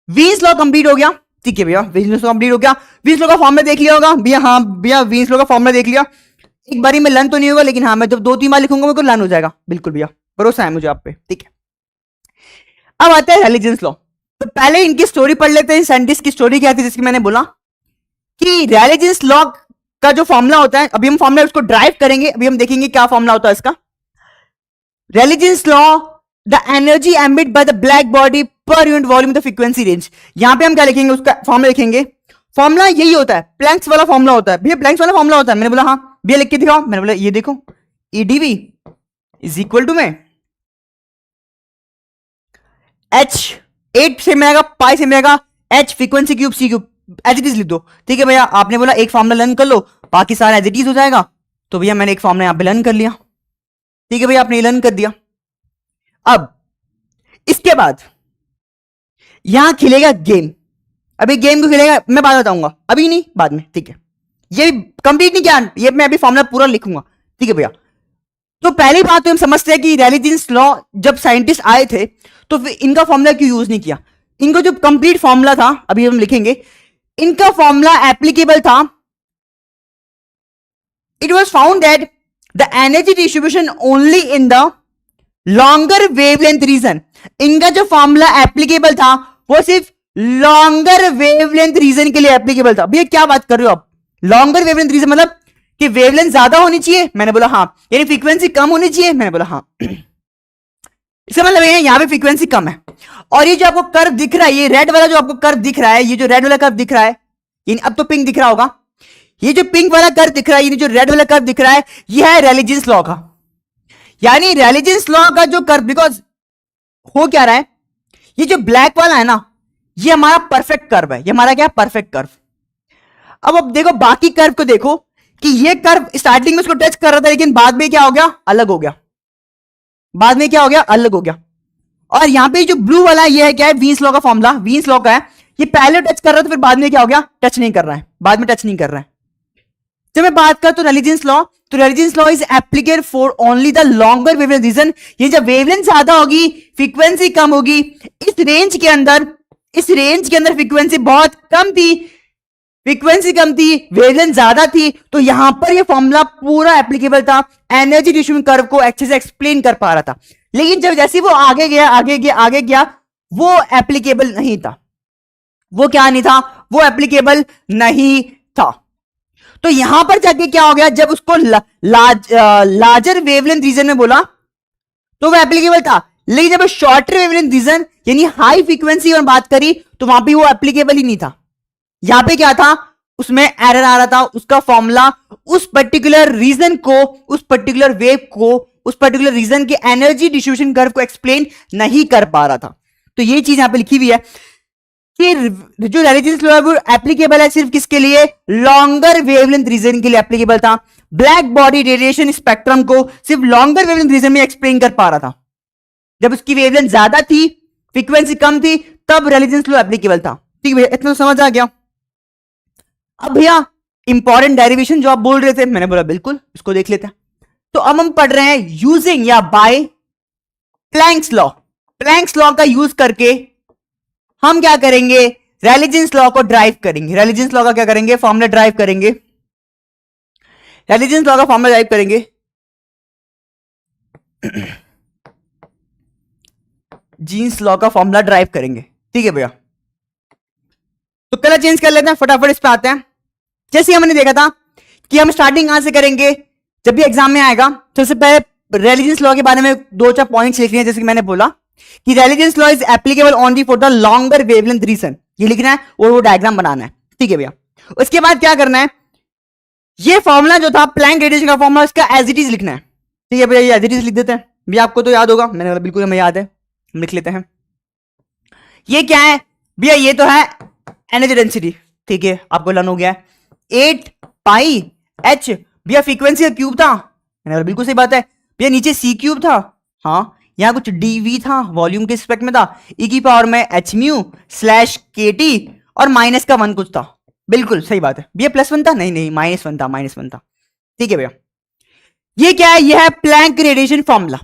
Wien's law complete हो गया, ठीक है भैया, वीन्स लॉ कंप्लीट हो गया। वीन्स लॉ का फॉर्मूला देख लिया होगा भैया, हाँ भैया वीन्स लॉ का फॉर्मूला देख लिया। एक बारी में लर्न तो नहीं होगा, लेकिन हाँ मैं जब 2-3 बार लिखूंगा मेरे को लर्न हो जाएगा, बिल्कुल भैया, भरोसा है मुझे आप पे, ठीक है। अब आते हैं रेले-जीन्स लॉ। तो पहले इनकी स्टोरी पढ़ लेते हैं, साइंटिस्ट की स्टोरी क्या थी, जिसकी मैंने बोला कि रेले-जीन्स लॉ का जो फॉर्मूला होता है, अभी हम फॉर्मूला उसको ड्राइव करेंगे, अभी हम देखेंगे क्या फॉर्मूला होता है इसका। Rayleigh Jeans law the energy emit by the black body per unit volume the frequency range. यहां पे हम क्या लिखेंगे, उसका फॉर्मूला लिखेंगे। फॉर्मूला यही होता है, प्लैंक्स वाला फॉर्मूला होता है। भैया प्लैंक्स वाला फॉर्मूला होता है? मैंने बोला हाँ। भैया लिख के दिखाओ। मैंने बोला ये देखो, ईडीवी इज इक्वल टू में एच 8 से मिलेगा, पाई से मिलेगा H frequency cube C cube, as it is लिख दो। ठीक है भैया, आपने बोला एक फॉर्मूला लर्न कर लो, बाकी सारा एज इट इज हो जाएगा। तो भैया मैंने एक फॉर्मूला यहां पे लर्न कर लिया। ठीक है भैया, आपने लर्न कर दिया। अब इसके बाद यहां खिलेगा गेम। अभी गेम को खिलेगा मैं बाद बताऊंगा, अभी नहीं, बाद में। ठीक है, ये कंप्लीट नहीं किया, ये मैं अभी फॉर्मूला पूरा लिखूंगा। ठीक है भैया, तो पहली बात तो हम समझते हैं कि रैलीजेंस लॉ जब साइंटिस्ट आए थे तो इनका फॉर्मूला क्यों यूज नहीं किया। इनको जो कंप्लीट फॉर्मूला था, अभी हम लिखेंगे, इनका फॉर्मूला एप्लीकेबल था। It was found that the energy distribution only in the longer wavelength region. इनका जो फॉर्मूला एप्लीकेबल था वो सिर्फ लॉन्गर वेवलेंथ रीजन के लिए एप्लीकेबल था। भैया क्या बात कर रहे हो आप, लॉन्गर वेवलेंथ रीजन मतलब कि वेवलेंथ ज्यादा होनी चाहिए? मैंने बोला हाँ। यानी फ्रीक्वेंसी कम होनी चाहिए? मैंने बोला हाँ। इसका मतलब ये यहां पे फ्रीक्वेंसी कम है। और ये जो आपको कर्व दिख रहा है, ये रेड वाला जो आपको कर्व दिख रहा है, ये जो रेड वाला कर्व दिख रहा है, अब तो पिंक दिख रहा होगा, ये जो पिंक वाला कर्व दिख रहा है, ये जो रेड वाला कर्व दिख रहा है, ये है रैलीजेंस लॉ का। यानी रैलीजेंस लॉ का जो कर्व, बिकॉज हो क्या रहा है, ये जो ब्लैक वाला है ना, ये हमारा परफेक्ट कर्व है। ये हमारा क्या, परफेक्ट कर्व। अब देखो बाकी कर्व को देखो कि ये कर्व स्टार्टिंग में उसको टच कर रहा था, लेकिन बाद में क्या हो गया, अलग हो गया। बाद में क्या हो गया, अलग हो गया। और यहां पे जो ब्लू वाला ये है क्या है, वीन्स लॉ का फॉर्मूला, वीन्स लॉ का है। ये पहले टच कर रहा था, फिर बाद में क्या हो गया, टच नहीं कर रहा है, बाद में टच नहीं कर रहा है। जब मैं बात कर तो रैलीजेंस लॉ, तो Rayleigh Jeans law is applicable for only the longer wavelength region. ये जब वेवलेंथ ज्यादा होगी, फ्रीक्वेंसी कम होगी, इस रेंज के अंदर फ्रीक्वेंसी बहुत कम थी, वेवलेंथ ज्यादा थी, तो यहां पर ये फॉर्मूला पूरा एप्लीकेबल था, एनर्जी डिस्ट्रीब्यूशन कर्व को अच्छे से एक्सप्लेन कर पा रहा था। लेकिन जब जैसे वो आगे गया, वो एप्लीकेबल नहीं था। वो क्या नहीं था, वो एप्लीकेबल नहीं था। तो यहां पर जाके क्या हो गया, जब उसको लार्जर वेवलेंथ रीजन में बोला तो वो एप्लीकेबल था। लेकिन जब शॉर्टर वेवलेंथ रीजन यानी हाई फ्रीक्वेंसी में बात करी, तो वहां पे वो एप्लीकेबल ही नहीं था। यहां पे क्या था, उसमें एरर आ रहा था। उसका फॉर्मूला उस पर्टिकुलर रीजन को, उस पर्टिकुलर वेव को, उस पर्टिकुलर रीजन के एनर्जी डिस्ट्रीब्यूशन कर्व को एक्सप्लेन नहीं कर पा रहा था। तो ये चीज यहां पे लिखी हुई है कि जो रैलीजेंस लॉ है वो एप्लीकेबल है सिर्फ किसके लिए, लॉन्गर वेवलेंथ रीजन के लिए एप्लीकेबल था। ब्लैक बॉडी रेडिएशन स्पेक्ट्रम को सिर्फ लॉन्गर वेवलेंथ रीजन में एक्सप्लेन कर पा रहा था। जब उसकी वेवलेंथ ज्यादा थी, फ्रीक्वेंसी कम थी, तब रैलीजेंस लॉ एप्लीकेबल था। ठीक है भैया, इतना समझ आ गया। अब भैया इंपॉर्टेंट डेरिवेशन जो आप बोल रहे थे, मैंने बोला बिल्कुल, इसको देख लेते हैं। तो अब हम पढ़ रहे हैं यूजिंग या by Planck's law. Planck's law का यूज करके हम क्या करेंगे, रैलीजेंस लॉ को ड्राइव करेंगे। रैलीजेंस लॉ का क्या करेंगे, फॉर्मूला ड्राइव करेंगे। रैलीजेंस लॉ का फॉर्मूला ड्राइव करेंगे। जीन्स लॉ का फॉर्मूला ड्राइव करेंगे। ठीक है भैया, तो कलर चेंज कर लेते हैं, फटाफट इस पे आते हैं। जैसे हमने देखा था कि हम स्टार्टिंग कहां से करेंगे, जब भी एग्जाम में आएगा सबसे पहले रैलीजेंस लॉ के बारे में 2-4 पॉइंट्स लिखने हैं। जैसे कि मैंने बोला कि Rayleigh Jeans law is applicable only for the longer wavelength region, ये लिखना है और वो डायग्राम बनाना है। ठीक है भैया, उसके बाद क्या करना है, ये फॉर्मूला जो था प्लैंक रेडिएशन का फॉर्मूला, इसका एज इट इज लिखना है। ठीक है भैया, ये एज इट इज लिख देते हैं। भैया आपको तो याद होगा, मैंने बोला बिल्कुल हमें याद है, हम लिख लेते हैं। ये क्या है भैया, ये तो है एनर्जी डेंसिटी। ठीक है, आपको लर्न हो गया है 8 पाई एच। भैया फ्रीक्वेंसी का क्यूब था, मैंने बोला बिल्कुल सही बात है भैया। नीचे सी क्यूब था, हाँ, यहां कुछ डीवी था, वॉल्यूम के रिस्पेक्ट में था, ई की पावर में H mu slash K T और माइनस का 1 कुछ था। बिल्कुल सही बात है भैया। +1 था, नहीं -1 था, -1 था। ठीक है भैया, ये क्या है, ये है प्लैंक रेडिएशन फॉर्मूला।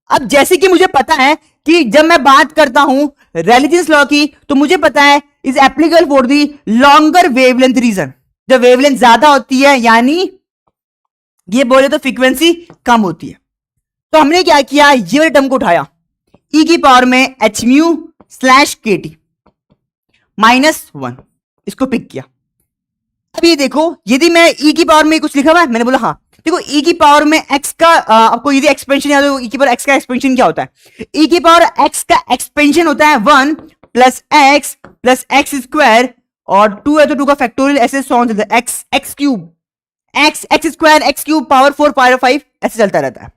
अब जैसे कि मुझे पता है कि जब मैं बात करता हूं रैलीजेंस लॉ की, तो मुझे पता है is applicable for the longer wavelength region. जब वेवलेंथ ज्यादा होती है, यानी ये बोले तो फ्रीक्वेंसी कम होती है। तो हमने क्या किया, ये वाले टर्म को उठाया, ई की पावर में H mu slash K T -1, इसको पिक किया। अब ये देखो, यदि मैं e की पावर में कुछ लिखा हुआ है, मैंने बोला हाँ, देखो e की पावर में x का आपको यदि एक्सपेंशन याद हो, e की पावर x का एक्सपेंशन क्या होता है? e की पावर x का एक्सपेंशन होता है 1 प्लस एक्स स्क्वायर, और 2 है तो 2 का फैक्टोरियल, ऐसे सॉन चलता है, x cube, x square, x cube, power 4, power 5, ऐसे चलता रहता है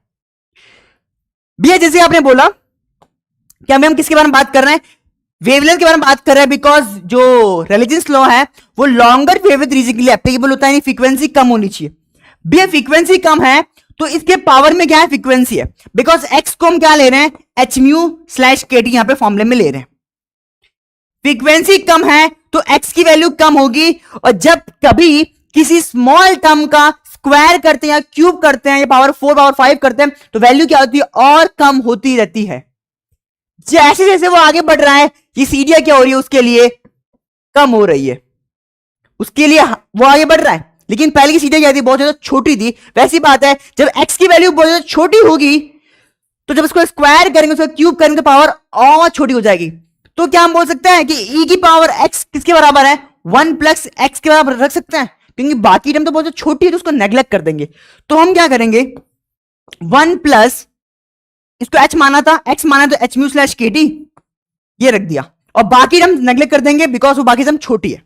भैया। जैसे आपने बोला क्या हम किसके बारे में बात कर रहे हैं? वेवलेंथ के बारे में बात कर रहे हैं, बिकॉज जो रेलेजेंस लॉ है वो लॉन्गर वेवलेंथ रीजन के लिए एप्लीकेबल होता है, फ्रीक्वेंसी कम होनी चाहिए भैया। फ्रीक्वेंसी कम है तो इसके पावर में क्या है? फ्रीक्वेंसी है, बिकॉज एक्स को हम क्या ले रहे हैं? H mu slash K T यहां पे फॉर्मूले में ले रहे हैं। फ्रीक्वेंसी कम है तो एक्स की वैल्यू कम होगी, और जब कभी किसी स्मॉल टर्म का स्क्वायर करते हैं या क्यूब करते हैं या पावर 4 पावर 5 करते हैं तो वैल्यू क्या होती है? और कम होती रहती है। जैसे जैसे वो आगे बढ़ रहा है ये सीढ़ियां क्या हो रही है? उसके लिए कम हो रही है, उसके लिए वो आगे बढ़ रहा है, लेकिन पहले की सीढ़ियां क्या थी? बहुत ज्यादा छोटी थी। वैसी बात है, जब एक्स की वैल्यू बहुत ज्यादा छोटी होगी तो जब उसको स्क्वायर करेंगे, उसको क्यूब करेंगे तो पावर और छोटी हो जाएगी। तो क्या हम बोल सकते हैं कि e की पावर x किसके बराबर है? 1 प्लस एक्स के बराबर रख सकते हैं, क्योंकि बाकी टर्म तो बहुत छोटी है तो उसको नेग्लेक्ट कर देंगे। तो हम क्या करेंगे? 1 प्लस, इसको h माना था, x माना तो H mu slash K T, ये रख दिया, और बाकी टर्म नेग्लेक्ट कर देंगे बिकॉज वो बाकी टर्म छोटी है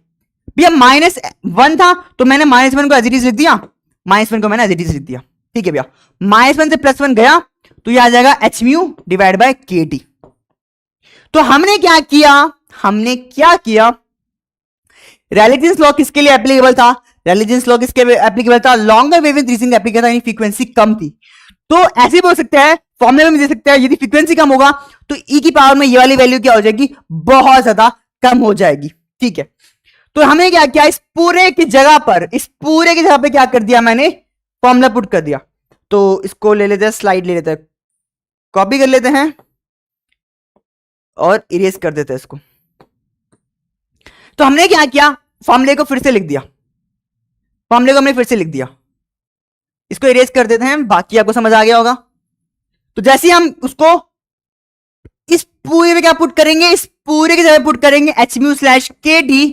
भैया। -1 था तो मैंने -1 को एज इट इज लिख दिया, -1 को मैंने एज इट इज लिख दिया, ठीक है भैया। -1 से +1 गया तो ये आ जाएगा एच म्यू डिवाइड बाय के टी। तो हमने क्या किया? रेलेजेंस लॉ किसके लिए एप्लीकेबल था? रेलेजेंस लॉ किसके एप्लीकेबल था? लॉन्गर वेवलेंथ रीजन का एप्लीकेबल था, यानी फ्रीक्वेंसी कम थी। तो ऐसे बोल सकते हैं, फॉर्मूले में दे सकते हैं, यदि फ्रीक्वेंसी कम होगा तो e की पावर में ये वाली वैल्यू क्या हो जाएगी? बहुत ज्यादा कम हो जाएगी, ठीक है। तो हमने क्या किया? इस पूरे की जगह पे क्या कर दिया? मैंने फॉर्मूला पुट कर दिया। तो इसको ले लेते हैं, स्लाइड ले लेते हैं, कॉपी कर लेते हैं और इरेज कर देते हैं इसको। तो हमने क्या किया? फॉर्मूले को फिर से लिख दिया, इसको इरेज कर देते हैं, बाकी आपको समझ आ गया होगा। तो जैसे हम उसको इस पूरे में क्या पुट करेंगे? इस पूरे की जगह पुट करेंगे H mu slash K T.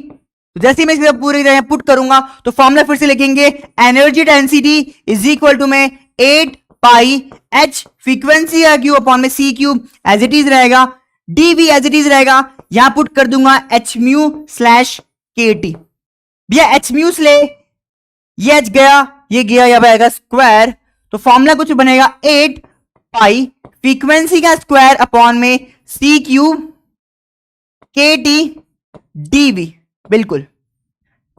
तो जैसे ही मैं इसकी पूरे की जगह पुट करूंगा तो फॉर्मूला फिर से लिखेंगे, energy density is equal to में 8 पाई एच फ्रीक्वेंसी का क्यूब अपॉन में C cube, as it is रहेगा, डीवी एज इट इज रहेगा। यहां पुट कर दूंगा H mu slash K T भैया। एच म्यू से ले ये एच गया, ये गया, यहां आएगा स्क्वायर, तो फॉर्मूला कुछ बनेगा 8 पाई फ्रीक्वेंसी का स्क्वायर अपॉन में C cube K T DV. बिल्कुल,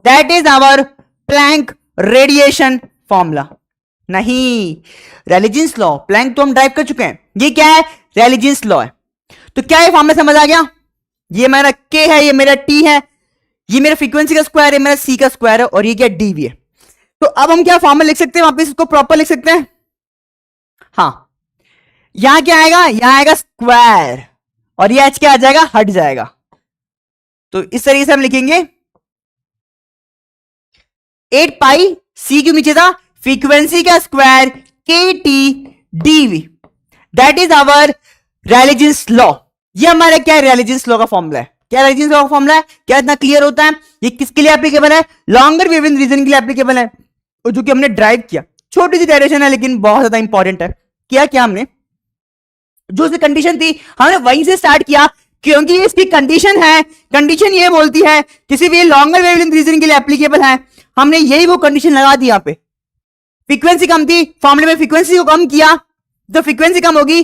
that is our Planck radiation formula. नहीं, रेलेजेंस लॉ, प्लैंक तो हम ड्राइव कर चुके हैं, ये क्या है? रेलेजेंस लॉ है। तो क्या ये फॉर्मूला समझ आ गया? ये मेरा k है, ये मेरा t है, ये मेरा फ्रीक्वेंसी का स्क्वायर है, मेरा c का स्क्वायर है, और ये क्या? dv है। तो अब हम क्या फॉर्मूला लिख सकते हैं वापस? इसको प्रॉपर लिख सकते हैं। हाँ, यहां क्या आएगा? यहां आएगा स्क्वायर, और ये h क्या आ जाएगा? हट जाएगा। तो इस तरीके से हम लिखेंगे 8 पाई c क्यों नीचे था? फ्रीक्वेंसी का square K T DV, that is our Rayleigh Jeans law. ये हमारा क्या है? रेलेजेंस लॉ का फॉर्मूला है। क्या रेलेजेंस लॉ का फॉर्मूला है? क्या इतना क्लियर होता है? ये किसके लिए एप्लीकेबल है? लॉन्गर वेवलेंथ रीजन के लिए एप्लीकेबल है, और जो कि हमने ड्राइव किया। छोटी सी डायरेक्शन है लेकिन बहुत ज्यादा इंपॉर्टेंट है। क्या हमने जो सी कंडीशन थी हमने वहीं से स्टार्ट किया, क्योंकि इसकी कंडीशन है, कंडीशन ये बोलती है किसी भी लॉन्गर वेवलेंथ रीजन के लिए एप्लीकेबल है। हमने यही वो कंडीशन लगा दी। यहां पे फ्रीक्वेंसी कम थी, फॉर्मूले में फ्रीक्वेंसी को कम किया, तो फ्रीक्वेंसी कम होगी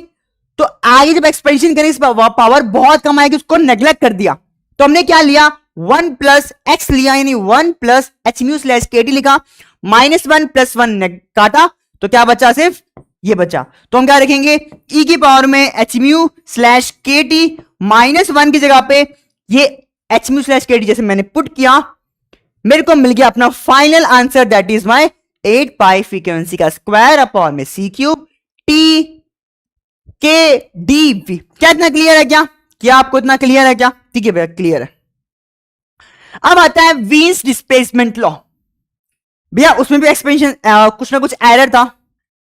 तो आगे जब एक्सपेंशन करें पावर बहुत कम आएगी, उसको नेग्लेक्ट कर दिया। तो हमने क्या लिया? 1 प्लस एक्स लिया, यानी 1 plus H mu slash K T लिखा, -1 + 1 काटा, तो क्या बचा? सिर्फ ये बचा। तो हम क्या रखेंगे? e की पावर में H mu slash K T, -1 की जगह पे ये H mu slash K T जैसे मैंने पुट किया, मेरे को मिल गया अपना final answer, that is my 8 pi frequency का स्क्वायर अपॉन में सी क्यूब टी के डी वी। क्या इतना क्लियर है? क्या आपको इतना क्लियर है? क्या ठीक है भैया, क्लियर है। अब आता है वीन्स डिस्प्लेसमेंट लॉ। भैया उसमें भी एक्सपेंशन कुछ ना कुछ एरर था।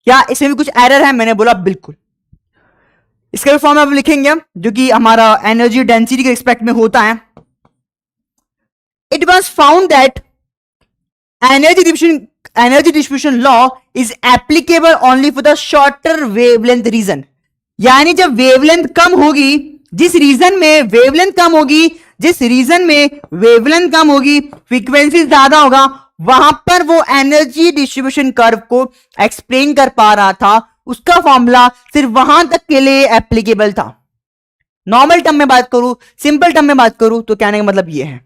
क्या इसमें भी कुछ एरर है? मैंने बोला बिल्कुल। इसका भी फॉर्म अब लिखेंगे हम, जो कि हमारा एनर्जी डेंसिटी के रिस्पेक्ट में होता है। It was found that energy distribution law is applicable only for the shorter wavelength region. यानी जब वेवलेंथ कम होगी, जिस रीजन में वेवलेंथ कम होगी, जिस रीजन में वेवलेंथ कम होगी, फ्रीक्वेंसी ज्यादा होगा, वहां पर वो एनर्जी डिस्ट्रीब्यूशन कर्व को एक्सप्लेन कर पा रहा था, उसका फॉर्मूला सिर्फ वहां तक के लिए एप्लीकेबल था। नॉर्मल टर्म में बात करूं, सिंपल टर्म में बात करूं तो कहने का मतलब ये है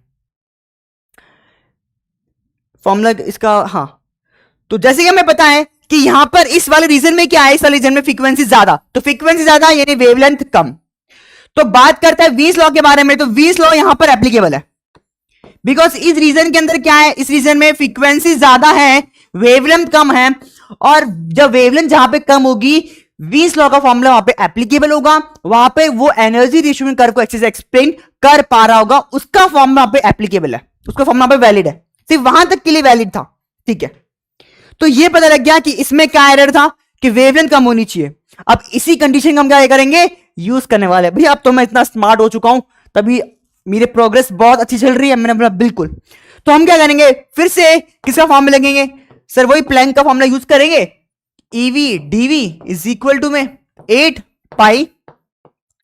फॉर्मूला इसका। हाँ, तो जैसे कि हमें पता है कि यहां पर इस वाले रीजन में क्या है, इस वाले रीजन में फ्रीक्वेंसी ज्यादा, तो फ्रीक्वेंसी ज्यादा यानी वेवलेंथ कम। तो बात करता है वीन्स लॉ के बारे में, तो वीन्स लॉ यहां पर एप्लीकेबल है बिकॉज इस रीजन के अंदर क्या है, इस रीजन में फ्रीक्वेंसी ज्यादा है, वेवलेंथ कम है, और जब वेवलेंथ जहां पे कम होगी, वीन्स लॉ का फॉर्मूला वहां पे एप्लीकेबल होगा, वहां पे वो एनर्जी डिस्ट्रीब्यूशन कर्व को अच्छे से एक्सप्लेन कर पा रहा होगा, उसका फॉर्मूला वहां पे एप्लीकेबल है, उसका फॉर्मूला पे वैलिड है, सिर्फ वहां तक के लिए वैलिड था। ठीक है, तो ये पता लग गया कि इसमें क्या एरर था कि वेवलेंथ कम होनी चाहिए। अब इसी कंडीशन का हम क्या करेंगे, यूज करने वाले। भैया अब तो मैं इतना स्मार्ट हो चुका हूं, तभी मेरी प्रोग्रेस बहुत अच्छी चल रही है। मैंने बोला बिल्कुल, तो हम क्या करेंगे, फिर से किसका फॉर्मूला लगेंगे सर, वही प्लैंक का फॉर्मूला यूज करेंगे। EV DV is equal to में 8 पाई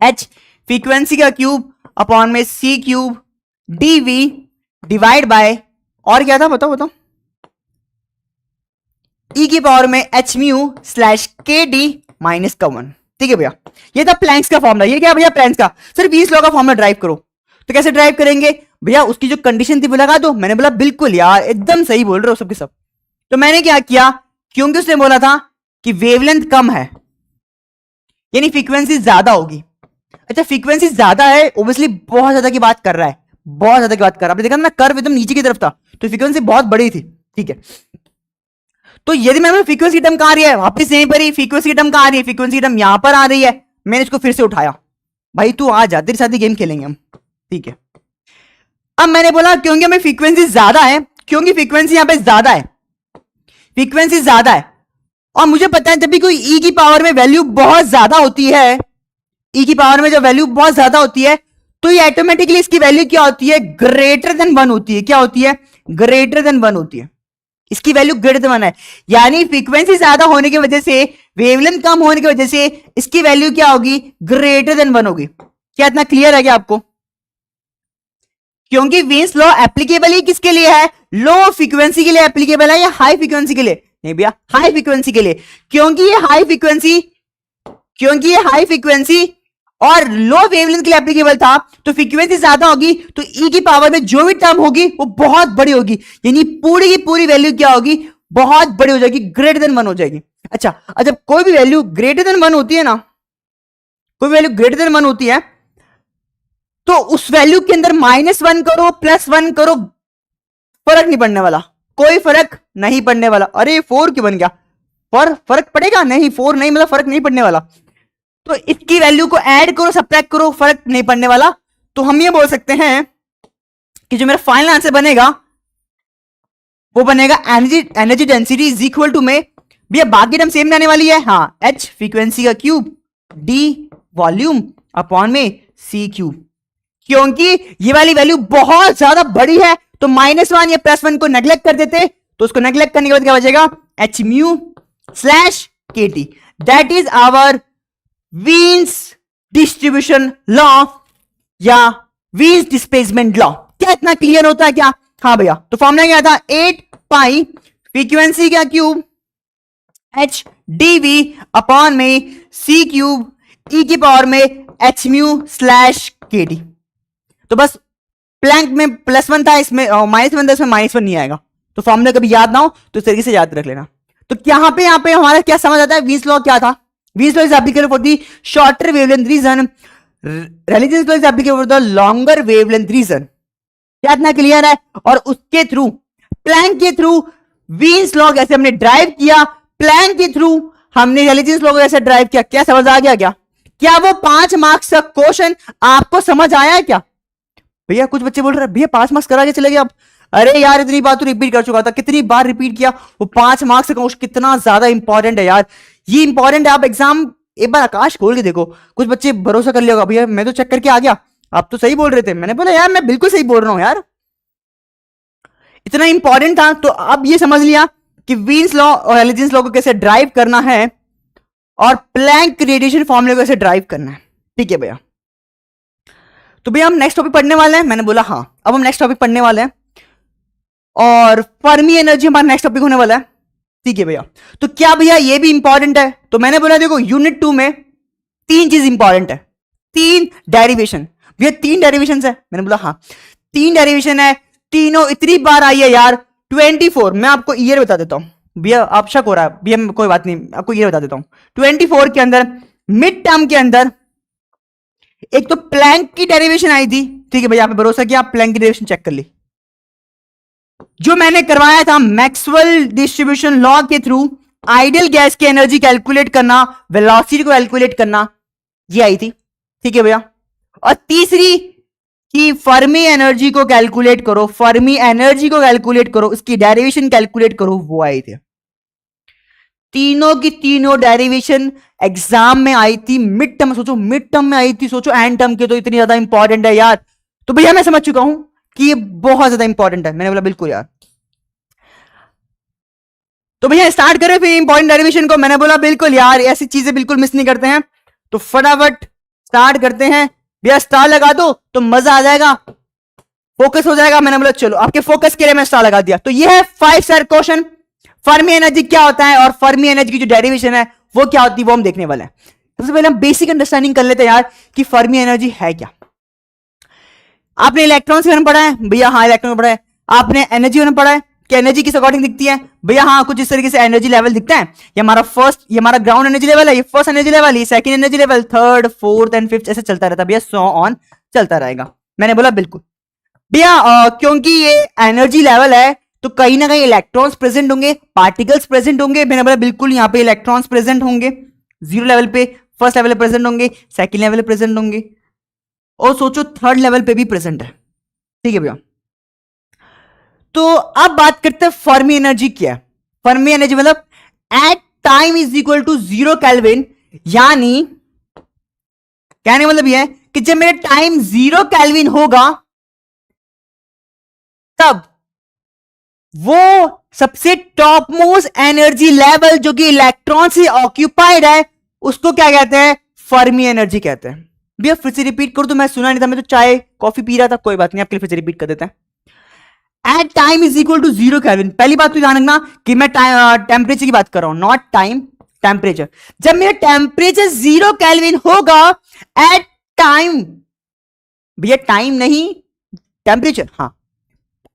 एच फ्रीक्वेंसी का क्यूब अपॉन में C cube DV divide by, और क्या था बताओ बताओ, ई की पावर में H mu slash K D minus का 1। ठीक है भैया, ये था प्लैंक्स का फॉर्मूला। ये क्या भैया, प्लैंक्स का। सर वीन्स लॉ का फॉर्मूला ड्राइव करो, तो कैसे ड्राइव करेंगे भैया, उसकी जो कंडीशन थी वो लगा दो। मैंने बोला बिल्कुल यार, एकदम सही बोल रहे हो सबके सब। तो मैंने क्या किया, क्योंकि उसने बोला था कि वेवलेंथ कम है यानी फ्रीक्वेंसी ज्यादा होगी। अच्छा, फ्रीक्वेंसी ज्यादा है, ऑब्वियसली बहुत ज्यादा की बात कर रहा है, बहुत ज्यादा की बात कर रहा है। आपने देखा ना, कर्व एकदम नीचे की तरफ था, तो फ्रीक्वेंसी बहुत बड़ी थी। ठीक है, तो यदि मैंने फ्रीक्वेंसी टर्म कहां आ रही है, वापस यहीं पर ही फ्रीक्वेंसी टर्म कहां आ रही है, फ्रीक्वेंसी टर्म यहां पर आ रही है। मैंने इसको फिर से उठाया, भाई तू आ जा, तेरे साथ ही गेम खेलेंगे हम। ठीक है, अब मैंने बोला क्योंकि हमें फ्रीक्वेंसी ज्यादा है, क्योंकि फ्रीक्वेंसी यहां पे ज्यादा है, फ्रीक्वेंसी ज्यादा है, और मुझे पता है जब भी कोई ई की पावर में वैल्यू बहुत ज्यादा होती है, ई की पावर में जब वैल्यू बहुत ज्यादा होती है, तो ये ऑटोमेटिकली इसकी वैल्यू क्या होती है, ग्रेटर देन 1 होती है। क्या होती है, ग्रेटर देन 1 होती है, इसकी वैल्यू ग्रेटर देन 1 है। यानी फ्रीक्वेंसी ज्यादा होने की वजह से, वेवलेंथ कम होने की वजह से इसकी वैल्यू क्या होगी, ग्रेटर देन 1 होगी। क्या इतना क्लियर है क्या आपको? क्योंकि वीन्स लॉ एप्लीकेबल ही किसके लिए है, लो फ्रीक्वेंसी के लिए एप्लीकेबल है या हाई फ्रीक्वेंसी के लिए? नहीं भैया, हाई फ्रीक्वेंसी के लिए, क्योंकि ये हाई फ्रीक्वेंसी और लो वेवलेंथ के लिए एप्लीकेबल था, तो फ्रीक्वेंसी ज्यादा होगी तो ई की पावर में जो भी टर्म होगी वो बहुत बड़ी होगी, यानी पूरी की पूरी वैल्यू क्या होगी, बहुत बड़ी हो जाएगी, ग्रेटर देन 1 हो जाएगी। अच्छा, जब कोई भी वैल्यू ग्रेटर देन 1 होती है ना, कोई वैल्यू ग्रेटर देन 1 होती है, तो उस वैल्यू के अंदर -1 करो +1 करो, फर्क नहीं पड़ने वाला, कोई फर्क नहीं पड़ने वाला। अरे 4 क्यों बन गया, फर्क पड़ेगा नहीं, 4 नहीं मतलब फर्क नहीं पड़ने वाला। तो इसकी वैल्यू को ऐड करो सब्ट्रैक्ट करो, फर्क नहीं पड़ने वाला। तो हम ये बोल सकते हैं कि जो मेरा फाइनल आंसर बनेगा वो बनेगा energy density is equal to में, भैया बाकी टर्म सेम रहने वाली है, हाँ, एच फ्रीक्वेंसी का क्यूब डी वॉल्यूम अपॉन में सी क्यूब। क्योंकि ये वाली वैल्यू बहुत ज्यादा बड़ी है, तो -1 या +1 को नेग्लेक्ट कर देते, तो उसको नेग्लेक्ट करने के बाद क्या बचेगा, H mu slash K T, that is our Wien's distribution law या वीन्स डिस्प्लेसमेंट लॉ। क्या इतना क्लियर होता है क्या? हाँ भैया, तो फॉर्मूला क्या था, 8 पाई फ्रीक्वेंसी का क्यूब एच डीवी अपॉन में सी क्यूब ई की पावर में H mu slash K D. तो बस प्लैंक में +1 था, इसमें -1 था, इसमें -1 नहीं आएगा। तो फॉर्मूला कभी याद ना हो तो इस तरीके से याद रख लेना। तो यहाँ पे हमारा क्या समझ आता है, वीन्स लॉ क्या था, Wien's law is applicable for the shorter wavelength region, relativity law is applicable for the longer wavelength region. क्या इतना क्लियर है? और उसके थ्रू, प्लैंक के थ्रू वीन्स लॉ कैसे हमने ड्राइव किया, प्लैंक के थ्रू हमने रेलेटिविटी लॉ को कैसे ड्राइव किया, क्या समझ आ गया? क्या वो 5 मार्क्स का क्वेश्चन आपको समझ आया क्या? भैया कुछ बच्चे बोल रहे हैं भैया 5 मार्क्स करा के चले गए आप। अरे यार, इतनी बार तो रिपीट कर चुका था, कितनी बार रिपीट किया, वो 5 मार्क्स का क्वेश्चन कितना ज्यादा इंपॉर्टेंट है यार, ये इंपॉर्टेंट है। आप एग्जाम एक बार आकाश खोल के देखो, कुछ बच्चे भरोसा कर लिया भैया मैं तो चेक करके आ गया, आप तो सही बोल रहे थे। मैंने बोला यार मैं बिल्कुल सही बोल रहा हूं यार, इतना इंपॉर्टेंट था। तो अब ये समझ लिया कि वीन्स लॉ और हेल्जेंस लॉ को कैसे ड्राइव करना है और प्लैंक रेडिएशन फॉर्मूले को कैसे ड्राइव करना है। ठीक है भैया, तो भैया हम नेक्स्ट टॉपिक पढ़ने वाले हैं। मैंने बोला हाँ, अब हम नेक्स्ट टॉपिक पढ़ने वाले हैं और फर्मी एनर्जी हमारा नेक्स्ट टॉपिक होने वाला है। ठीक है भैया, तो क्या भैया ये भी इंपॉर्टेंट है? तो मैंने बोला देखो यूनिट 2 में 3 चीज इंपॉर्टेंट है, 3 डेरिवेशन। भैया 3 डेरिवेशन है? मैंने बोला हाँ 3 डेरिवेशन है, तीनों इतनी बार आई है यार 24। मैं आपको ईयर बता देता हूं भैया, आप शक हो रहा है भैया, कोई बात नहीं, आपको ईयर बता देता हूं। 24 के अंदर मिड टर्म के अंदर एक तो प्लैंक की डेरिवेशन आई थी। ठीक है भैया, आप पे भरोसा किया, आप प्लैंक की डेरिवेशन चेक कर ली। जो मैंने करवाया था मैक्सवेल डिस्ट्रीब्यूशन लॉ के थ्रू आइडियल गैस की एनर्जी कैलकुलेट करना, वेलोसिटी को कैलकुलेट करना, ये आई थी। ठीक है भैया, और तीसरी कि फर्मी एनर्जी को कैलकुलेट करो, फर्मी एनर्जी को कैलकुलेट करो, उसकी डेरिवेशन कैलकुलेट करो, वो आई थी। तीनों की तीनों डेरिवेशन एग्जाम में आई थी मिड टर्म। सोचो मिड टर्म में आई थी, सोचो एंड टर्म के तो इतनी ज्यादा इंपॉर्टेंट है यार। तो भैया मैं समझ चुका हूं कि ये बहुत ज्यादा इंपॉर्टेंट है। मैंने बोला बिल्कुल यार। तो भैया स्टार्ट करें फिर इंपॉर्टेंट डेरिवेशन को। मैंने बोला बिल्कुल यार, ऐसी चीजें बिल्कुल मिस नहीं करते हैं। तो फटाफट स्टार्ट करते हैं भैया। स्टार लगा दो तो मजा आ जाएगा, फोकस हो जाएगा। मैंने बोला चलो आपके फोकस के लिए मैं स्टार लगा दिया। तो ये है 5 स्टार क्वेश्चन, फर्मी एनर्जी क्या होता है और फर्मी एनर्जी की जो डेरिवेशन है वो क्या होती है, वो हम देखने वाले हैं। सबसे पहले हम बेसिक अंडरस्टैंडिंग कर लेते हैं यार कि फर्मी एनर्जी है क्या। आपने इलेक्ट्रॉन के बारे में पढ़ा है भैया? हाँ इलेक्ट्रॉन में पढ़ा है। आपने एनर्जी में पढ़ा है कि एनर्जी किस अकॉर्डिंग दिखती है भैया? हाँ कुछ इस तरीके से एनर्जी लेवल दिखता है। ये हमारा फर्स्ट, ये हमारा ग्राउंड एनर्जी लेवल है, ये फर्स्ट एनर्जी लेवल, ये second energy level, third, fourth and fifth, ऐसे चलता रहता भैया, सो ऑन चलता रहेगा। मैंने बोला बिल्कुल भैया, क्योंकि ये एनर्जी लेवल है तो कहीं ना कहीं इलेक्ट्रॉन्स प्रेजेंट होंगे, पार्टिकल्स प्रेजेंट होंगे। मैंने बोला बिल्कुल यहाँ पे इलेक्ट्रॉन्स प्रेजेंट होंगे, 0 लेवल पे, फर्स्ट लेवल पे प्रेजेंट होंगे, सेकंड लेवल पे प्रेजेंट होंगे और सोचो थर्ड लेवल पे भी प्रेजेंट है। ठीक है भैया, तो अब बात करते हैं फर्मी एनर्जी क्या है। फर्मी एनर्जी मतलब at time is equal to 0 kelvin, यानी कहने मतलब यह है कि जब मेरा टाइम 0 केल्विन होगा तब वो सबसे टॉप मोस्ट एनर्जी लेवल जो कि इलेक्ट्रॉन से ऑक्यूपाइड है उसको क्या कहते हैं? फर्मी एनर्जी कहते हैं। भैया फिर से रिपीट करो तो मैं सुना नहीं था, मैं तो चाय कॉफी पी रहा था। कोई बात नहीं, आपके लिए फिर से रिपीट कर देते हैं। At time is equal to 0 kelvin. पहली बात तो ध्यान रखना कि मैं टेम्परेचर की बात कर रहा हूं, नॉट टाइम, टेम्परेचर। जब मेरा टेम्परेचर 0 केल्विन होगा एट टाइम, भैया टाइम नहीं टेम्परेचर, हाँ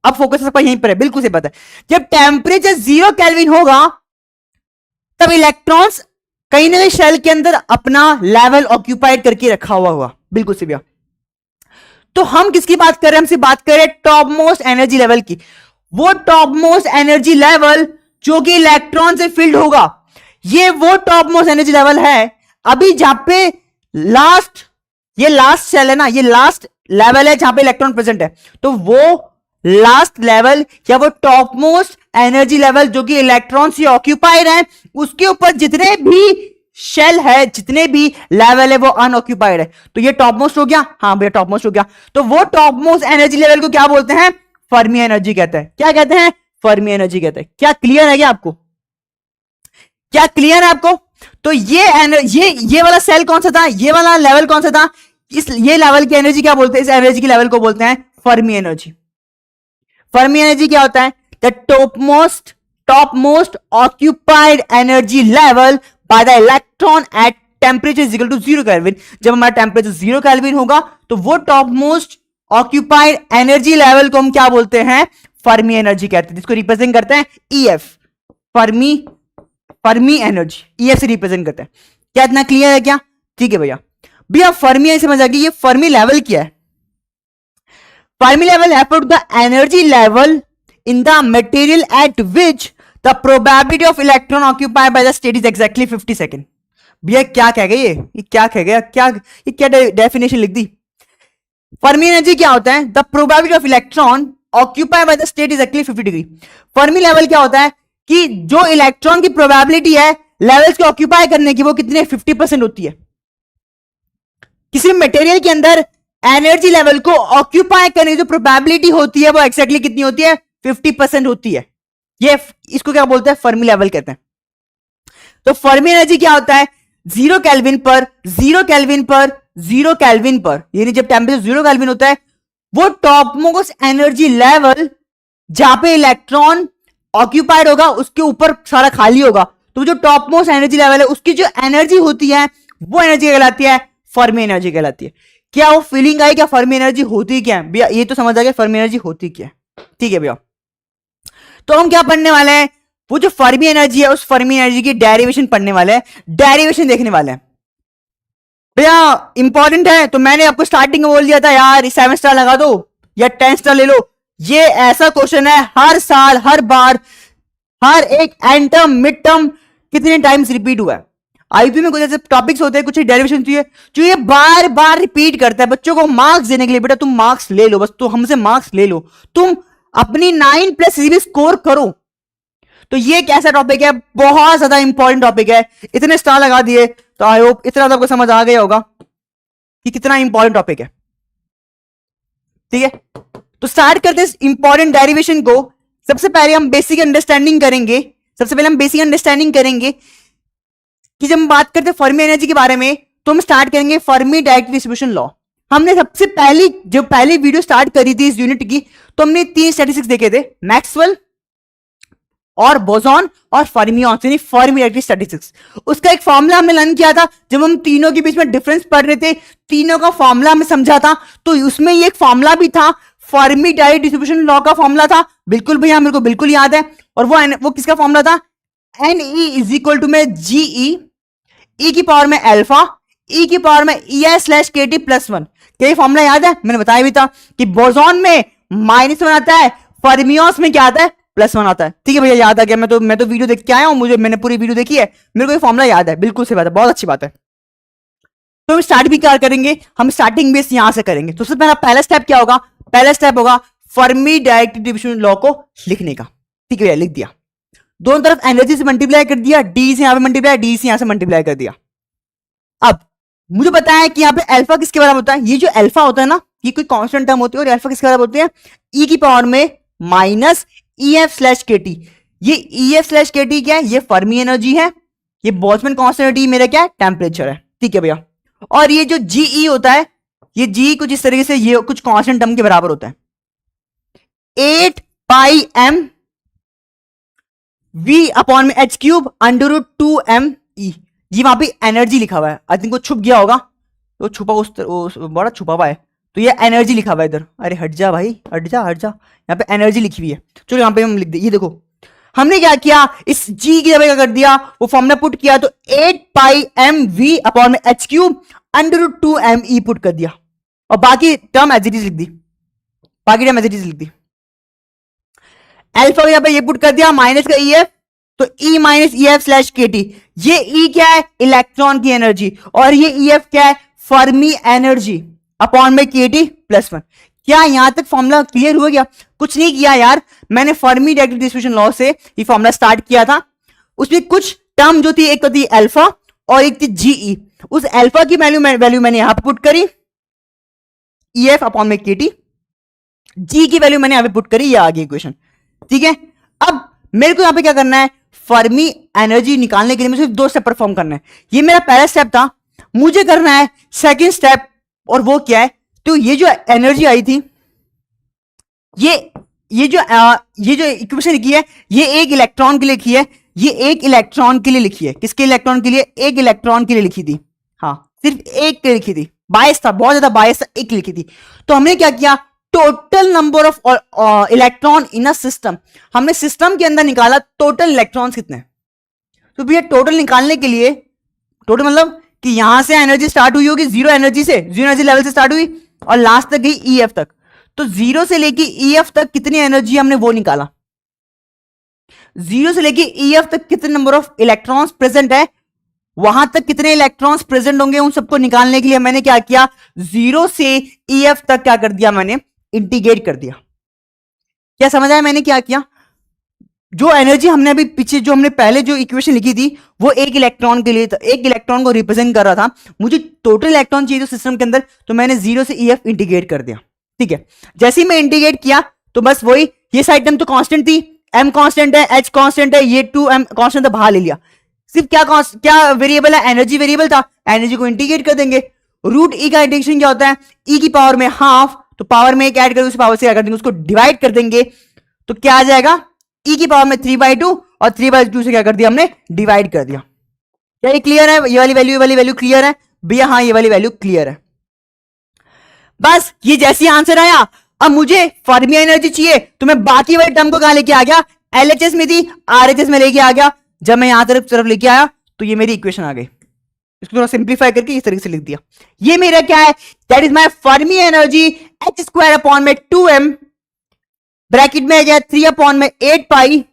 अब फोकस सबका यहीं पर है, बिल्कुल से पता है। जब टेम्परेचर 0 केल्विन होगा तब इलेक्ट्रॉन्स कहीं ना कहीं शेल के अंदर अपना लेवल ऑक्यूपाइड करके रखा हुआ होगा, बिल्कुल से भैया। तो हम किसकी बात कर रहे हैं? हमसे बात कर रहे हैं टॉप मोस्ट एनर्जी लेवल की। वो टॉप मोस्ट एनर्जी लेवल जो कि इलेक्ट्रॉन से फिल्ड होगा, ये वो टॉप मोस्ट एनर्जी लेवल है अभी जहां पे लास्ट, ये लास्ट सेल है ना, ये लास्ट लेवल है जहां पे इलेक्ट्रॉन प्रेजेंट है। तो वो लास्ट लेवल या वो टॉप मोस्ट एनर्जी लेवल जो कि इलेक्ट्रॉन से ऑक्यूपाइड है, उसके ऊपर जितने भी शेल है, जितने भी लेवल है वो अनऑक्यूपाइड है। तो ये टॉप मोस्ट हो गया, हाँ भैया टॉप मोस्ट हो गया। तो वो टॉप मोस्ट एनर्जी लेवल को क्या बोलते हैं? फर्मी एनर्जी कहते हैं। क्या कहते हैं? फर्मी एनर्जी कहते हैं। क्या क्लियर है क्या आपको? क्या क्लियर है आपको? तो ये वाला सेल कौन सा था, ये वाला लेवल कौन सा था? ये लेवल की एनर्जी क्या बोलते हैं? इस एनर्जी की लेवल को बोलते हैं फर्मी एनर्जी। फर्मी एनर्जी क्या होता है? The top most occupied energy level by the electron at temperature is equal to 0 kelvin. जब हमारा टेम्परेचर 0 केल्विन होगा तो वो top most occupied energy level को हम क्या बोलते हैं? फर्मी एनर्जी कहते हैं, जिसको रिप्रेजेंट करते हैं ईएफ, फर्मी एनर्जी, ईएफ से रिप्रेजेंट करते हैं। क्या इतना क्लियर है क्या? ठीक है भैया। भैया फर्मी एनर्जी समझ आ गई। ये फर्मी लेवल क्या है? Fermi level refers to the energy level in the material at which the probability of electron occupied by the state is exactly 50 second. भैया क्या कह गए? ये क्या कह गया? ये क्या डेफिनेशन लिख दी? फर्मी एनर्जी क्या होता है? The probability of electron occupied by the state is actually 50 degree. Fermi level क्या होता है कि जो इलेक्ट्रॉन की प्रोबेबिलिटी है लेवल्स को ऑक्यूपाई करने की, वो कितने 50% होती है। किसी मटेरियल के अंदर एनर्जी लेवल को ऑक्यूपाई करने की जो प्रोबेबिलिटी होती है वो एक्जैक्टली कितनी होती है? 50% होती है। ये इसको क्या बोलते हैं, फर्मी लेवल कहते हैं। तो फर्मी एनर्जी क्या होता है, 0 केल्विन पर 0 केल्विन पर 0 केल्विन पर, यानी जब टेम्परेचर 0 केल्विन होता है वो टॉप मोस्ट एनर्जी लेवल जहां पे इलेक्ट्रॉन ऑक्यूपाइड होगा उसके ऊपर सारा खाली होगा, तो जो टॉप मोस्ट एनर्जी लेवल है उसकी जो एनर्जी होती है वो एनर्जी कहलाती है फर्मी एनर्जी कहलाती है। क्या वो फीलिंग आई क्या फर्मी एनर्जी होती क्या है भैया, ये तो समझ आ गया फर्मी एनर्जी होती क्या है। ठीक है भैया, तो हम क्या पढ़ने वाले हैं, वो जो फर्मी एनर्जी है उस फर्मी एनर्जी की डेरिवेशन पढ़ने वाले हैं, डेरिवेशन देखने वाले हैं भैया, इंपॉर्टेंट है। तो मैंने आपको स्टार्टिंग में बोल दिया था यार 7 स्टार लगा दो या 10 स्टार ले लो, ये ऐसा क्वेश्चन है हर साल हर बार हर एक एंड टर्म मिड टर्म कितने टाइम्स रिपीट हुआ है। आईपी में कुछ ऐसे टॉपिक्स होते हैं, कुछ डेरिवेशन होती है जो ये बार बार रिपीट करता है बच्चों को मार्क्स देने के लिए। बेटा तुम मार्क्स ले लो, बस तो हमसे मार्क्स ले लो, तुम अपनी 9+ सीरीज स्कोर करो। तो ये कैसा टॉपिक है, बहुत ज्यादा इंपॉर्टेंट टॉपिक है। इतने स्टार लगा दिए तो आई होप इतना तो आपको समझ आ गया होगा कि कितना इंपॉर्टेंट टॉपिक है। ठीक है, तो स्टार्ट करते हैं इस इंपॉर्टेंट डेरिवेशन को। सबसे पहले हम बेसिक अंडरस्टैंडिंग करेंगे, कि जब हम बात करते हैं फर्मी एनर्जी के बारे में तो हम स्टार्ट करेंगे फर्मी डायरेक्ट डिस्ट्रीब्यूशन लॉ। हमने सबसे पहली वीडियो स्टार्ट करी थी इस यूनिट की तो हमने 3 स्टैटिस्टिक्स देखे थे, मैक्सवेल और बोसॉन और फर्मियंस, यानी फर्मी डायरेक्ट स्टैटिस्टिक्स। उसका एक फॉर्मूला हमने लर्न किया था जब हम तीनों के बीच में डिफरेंस पढ़ रहे थे, तीनों का फॉर्मूला हमें समझा था, तो उसमें ये एक फॉर्मूला भी था, फर्मी डायरेक्ट डिस्ट्रीब्यूशन लॉ का फॉर्मूला था। बिल्कुल भैया मेरे को बिल्कुल याद है। और वो किसका फॉर्मूला था, NE इज इक्वल टू में GE E की पावर में अल्फा E की पावर में EI/KT + 1। क्या ये फॉर्मूला याद है, मैंने बताया भी था कि बोसॉन में -1 आता है, फर्मियंस में क्या आता है +1 आता है। ठीक है भैया, याद आ गया, मैं तो वीडियो देख के आया हूं, मैंने पूरी वीडियो देखी है, मेरे को ये फॉर्मूला याद है, बिल्कुल सही बात है, बहुत अच्छी बात है। तो हम स्टार्ट भी क्या करेंगे, हम स्टार्टिंग बेस यहां से करेंगे। तो सबसे पहला स्टेप क्या होगा, पहला स्टेप होगा फर्मी डायरेक्ट डिस्ट्रीब्यूशन लॉ को लिखने का। ठीक है भैया, लिख दिया, दोनों तरफ एनर्जी से मल्टीप्लाई कर दिया, डी से यहां पे मल्टीप्लाई, डी से यहां से मल्टीप्लाई कर दिया। अब मुझे पता है कि यहां पे अल्फा किसके बराबर होता है, ये जो अल्फा होता है ना ये कोई कांस्टेंट टर्म होती है, और अल्फा किसके बराबर होती है, E की पावर में -EF/KT। ये EF/KT क्या है, ये फर्मी एनर्जी है, ये बोल्ट्जमैन कांस्टेंट मेरा क्या है, टेम्परेचर है। ठीक है भैया, और ये जो GE होता है, ये G कुछ इस तरीके से, ये कुछ कांस्टेंट टर्म के बराबर होता है, 8πm V/H³√2mE। ये वहां पे एनर्जी लिखा हुआ है, आई थिंक वो छुप गया होगा, तो छुपा बड़ा छुपा हुआ है, तो ये एनर्जी लिखा हुआ है इधर। अरे हट जा भाई, हट जा, यहाँ पे एनर्जी लिखी हुई है। चलो यहाँ पे हम लिख दे, ये देखो हमने क्या किया, इस G की जगह क्या कर दिया, वो फॉर्मूला पुट किया, तो 8πm V/H³√2mE पुट कर दिया, और बाकी टर्म एज इट इज लिख दी, अल्फा यहाँ पे ये पुट कर दिया, माइनस का EF, तो E - EF/KT। ये E क्या है, इलेक्ट्रॉन की एनर्जी, और ये EF क्या है, फर्मी एनर्जी अपॉन में KT + 1। क्या यहां तक फॉर्मूला क्लियर हुआ क्या, कुछ नहीं किया यार, मैंने फर्मी डायरेक्ट डिस्ट्रीब्यूशन लॉ से ये फॉर्मूला स्टार्ट किया था। उसमें कुछ टर्म जो थी, एक तो थी अल्फा और एक थी GE। उस अल्फा की वैल्यू मैंने यहां पर पुट करी, EF अपॉन में KT, G की वैल्यू मैंने यहां पे पुट करी, ये आ गई इक्वेशन। ठीक है, अब मेरे को यहां पे क्या करना है, फर्मी एनर्जी निकालने के लिए मुझे 2 स्टेप परफॉर्म करना है। ये मेरा पहला स्टेप था, मुझे करना है सेकंड स्टेप, और वो क्या है, तो ये जो एनर्जी आई थी, ये जो इक्वेशन लिखी है, ये एक इलेक्ट्रॉन के लिए लिखी है, ये एक इलेक्ट्रॉन के लिए लिखी है, किसके इलेक्ट्रॉन के लिए, एक इलेक्ट्रॉन के लिए लिखी थी, हाँ सिर्फ एक के लिए लिखी थी, बायस था, बहुत ज्यादा बायस था, एक लिखी थी। तो हमने क्या किया, total number of electron in a system, हमने सिस्टम के अंदर निकाला टोटल इलेक्ट्रॉन्स कितने। तो भैया टोटल निकालने के लिए, टोटल मतलब कि यहां से एनर्जी स्टार्ट हुई होगी, जीरो एनर्जी लेवल से स्टार्ट हुई और लास्ट तक गई EF तक, तो 0 से लेके EF तक कितनी एनर्जी हमने वो निकाला, 0 से लेके EF तक कितने नंबर ऑफ इलेक्ट्रॉन्स प्रेजेंट है, वहां तक कितने इलेक्ट्रॉन्स प्रेजेंट होंगे, उन सबको निकालने के लिए मैंने क्या किया, 0 से EF तक क्या कर दिया, मैंने इंटीग्रेट कर दिया। क्या समझ आया मैंने क्या किया, जो एनर्जी हमने अभी पीछे जो हमने पहले जो इक्वेशन लिखी थी वो एक इलेक्ट्रॉन के लिए था, एक इलेक्ट्रॉन को रिप्रेजेंट कर रहा था, मुझे टोटल इलेक्ट्रॉन चाहिए सिस्टम के अंदर, तो मैंने 0 से EF इंटीग्रेट कर दिया। ठीक है, जैसे ही मैं इंटीग्रेट किया तो बस वही ये साइड टर्म तो कांस्टेंट थी, m कांस्टेंट है, h कांस्टेंट है, ये 2m कांस्टेंट था, बाहर ले लिया। सिर्फ क्या वेरिएबल है, एनर्जी वेरिएबल था, एनर्जी को इंटीग्रेट कर देंगे। रूट ई का इंटीग्रेशन क्या होता है, ई की पावर में हाफ, तो पावर में एक ऐड करके उस पावर से क्या कर देंगे, उसको डिवाइड कर देंगे, तो क्या आ जाएगा, ई की पावर में 3/2 और 3/2 से क्या कर दिया हमने, डिवाइड कर दिया। क्या ये क्लियर है, ये वाली वैल्यू क्लियर है भैया? हाँ ये वाली वैल्यू क्लियर है। बस ये जैसी आंसर आया, अब मुझे फर्मी एनर्जी चाहिए, तो मैं बाकी वाले टर्म को कहां लेके आ गया, एलएचएस में थी, आरएचएस में लेके आ गया। जब मैं यहां तरफ लेके आया तो ये मेरी इक्वेशन आ गई। इसको थोड़ा सिंप्लीफाई करके इस तरीके से लिख दिया। ये मेरा क्या है, that is my Fermi energy h²/2m, bracket में गया 3/8π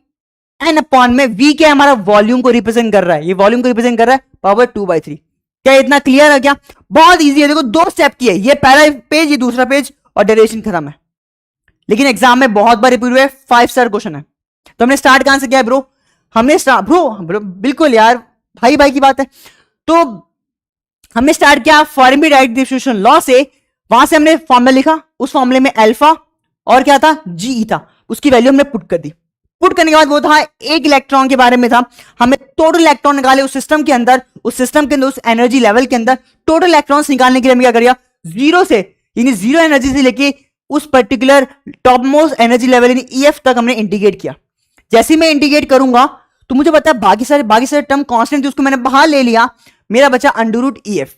n/में v क्या हमारा वॉल्यूम को रिप्रेजेंट कर रहा है, ये वॉल्यूम को रिप्रेजेंट कर रहा है पावर 2/3। क्या इतना क्लियर है क्या? बहुत इजी है, देखो 2 स्टेप की है, ये पहला पेज, ये दूसरा पेज, और डेरिवेशन खत्म है। लेकिन एग्जाम में बहुत बार रिपीट हुए, 5 स्टार क्वेश्चन है। तो हमने स्टार्ट कहां से किया ब्रो, हमने ब्रो बिल्कुल यार, भाई की बात है। तो हमने स्टार्ट किया फर्मी डायरेक्ट डिस्ट्रीब्यूशन लॉ से, वहां से हमने फॉर्मूला लिखा, उस फॉर्मूले में अल्फा और क्या था, जी था, उसकी वैल्यू हमने पुट कर दी। पुट करने के बाद वो था एक इलेक्ट्रॉन के बारे में था, हमें टोटल इलेक्ट्रॉन निकाले उस सिस्टम के अंदर, उस एनर्जी लेवल के अंदर टोटल इलेक्ट्रॉन्स निकालने के लिए हमने क्या करिया, जीरो से, यानी जीरो एनर्जी से लेके उस particular top most energy level यानी ईएफ तक हमने इंटीग्रेट किया। जैसे मैं इंटीग्रेट करूंगा तो मुझे पता है बाकी सारे टर्म कांस्टेंट थे, उसको मैंने बाहर ले लिया, मेरा बचा अंडर रूट ईएफ।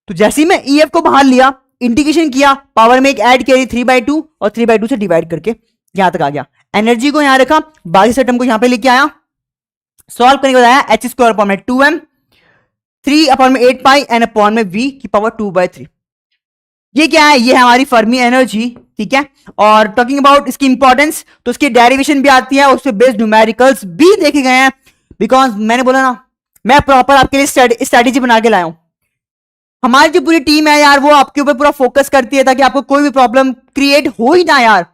तो जैसे ही मैं ईएफ को बाहर लिया, इंटीग्रेशन किया, पावर में एक ऐड किया 3/2 और 3/2 से डिवाइड करके यहां तक आ गया। एनर्जी को यहां रखा, बाकी सारे टर्म को यहां पे लेके आया, सॉल्व करने के बाद आया h²/2m 3/8π n/v की पावर 2/3। ये क्या है, ये है हमारी फर्मी एनर्जी, ठीक है। और टॉकिंग अबाउट इसकी इंपॉर्टेंस, तो इसकी डेरिवेशन भी आती है, उससे बेस्ड न्यूमेरिकल्स भी देखे गए हैं, बिकॉज मैंने बोला ना, मैं प्रॉपर आपके लिए स्ट्रेटेजी बना के लाया हूं। हमारी जो पूरी टीम है यार, वो आपके ऊपर पूरा फोकस करती है ताकि आपको कोई भी प्रॉब्लम क्रिएट हो ही ना यार।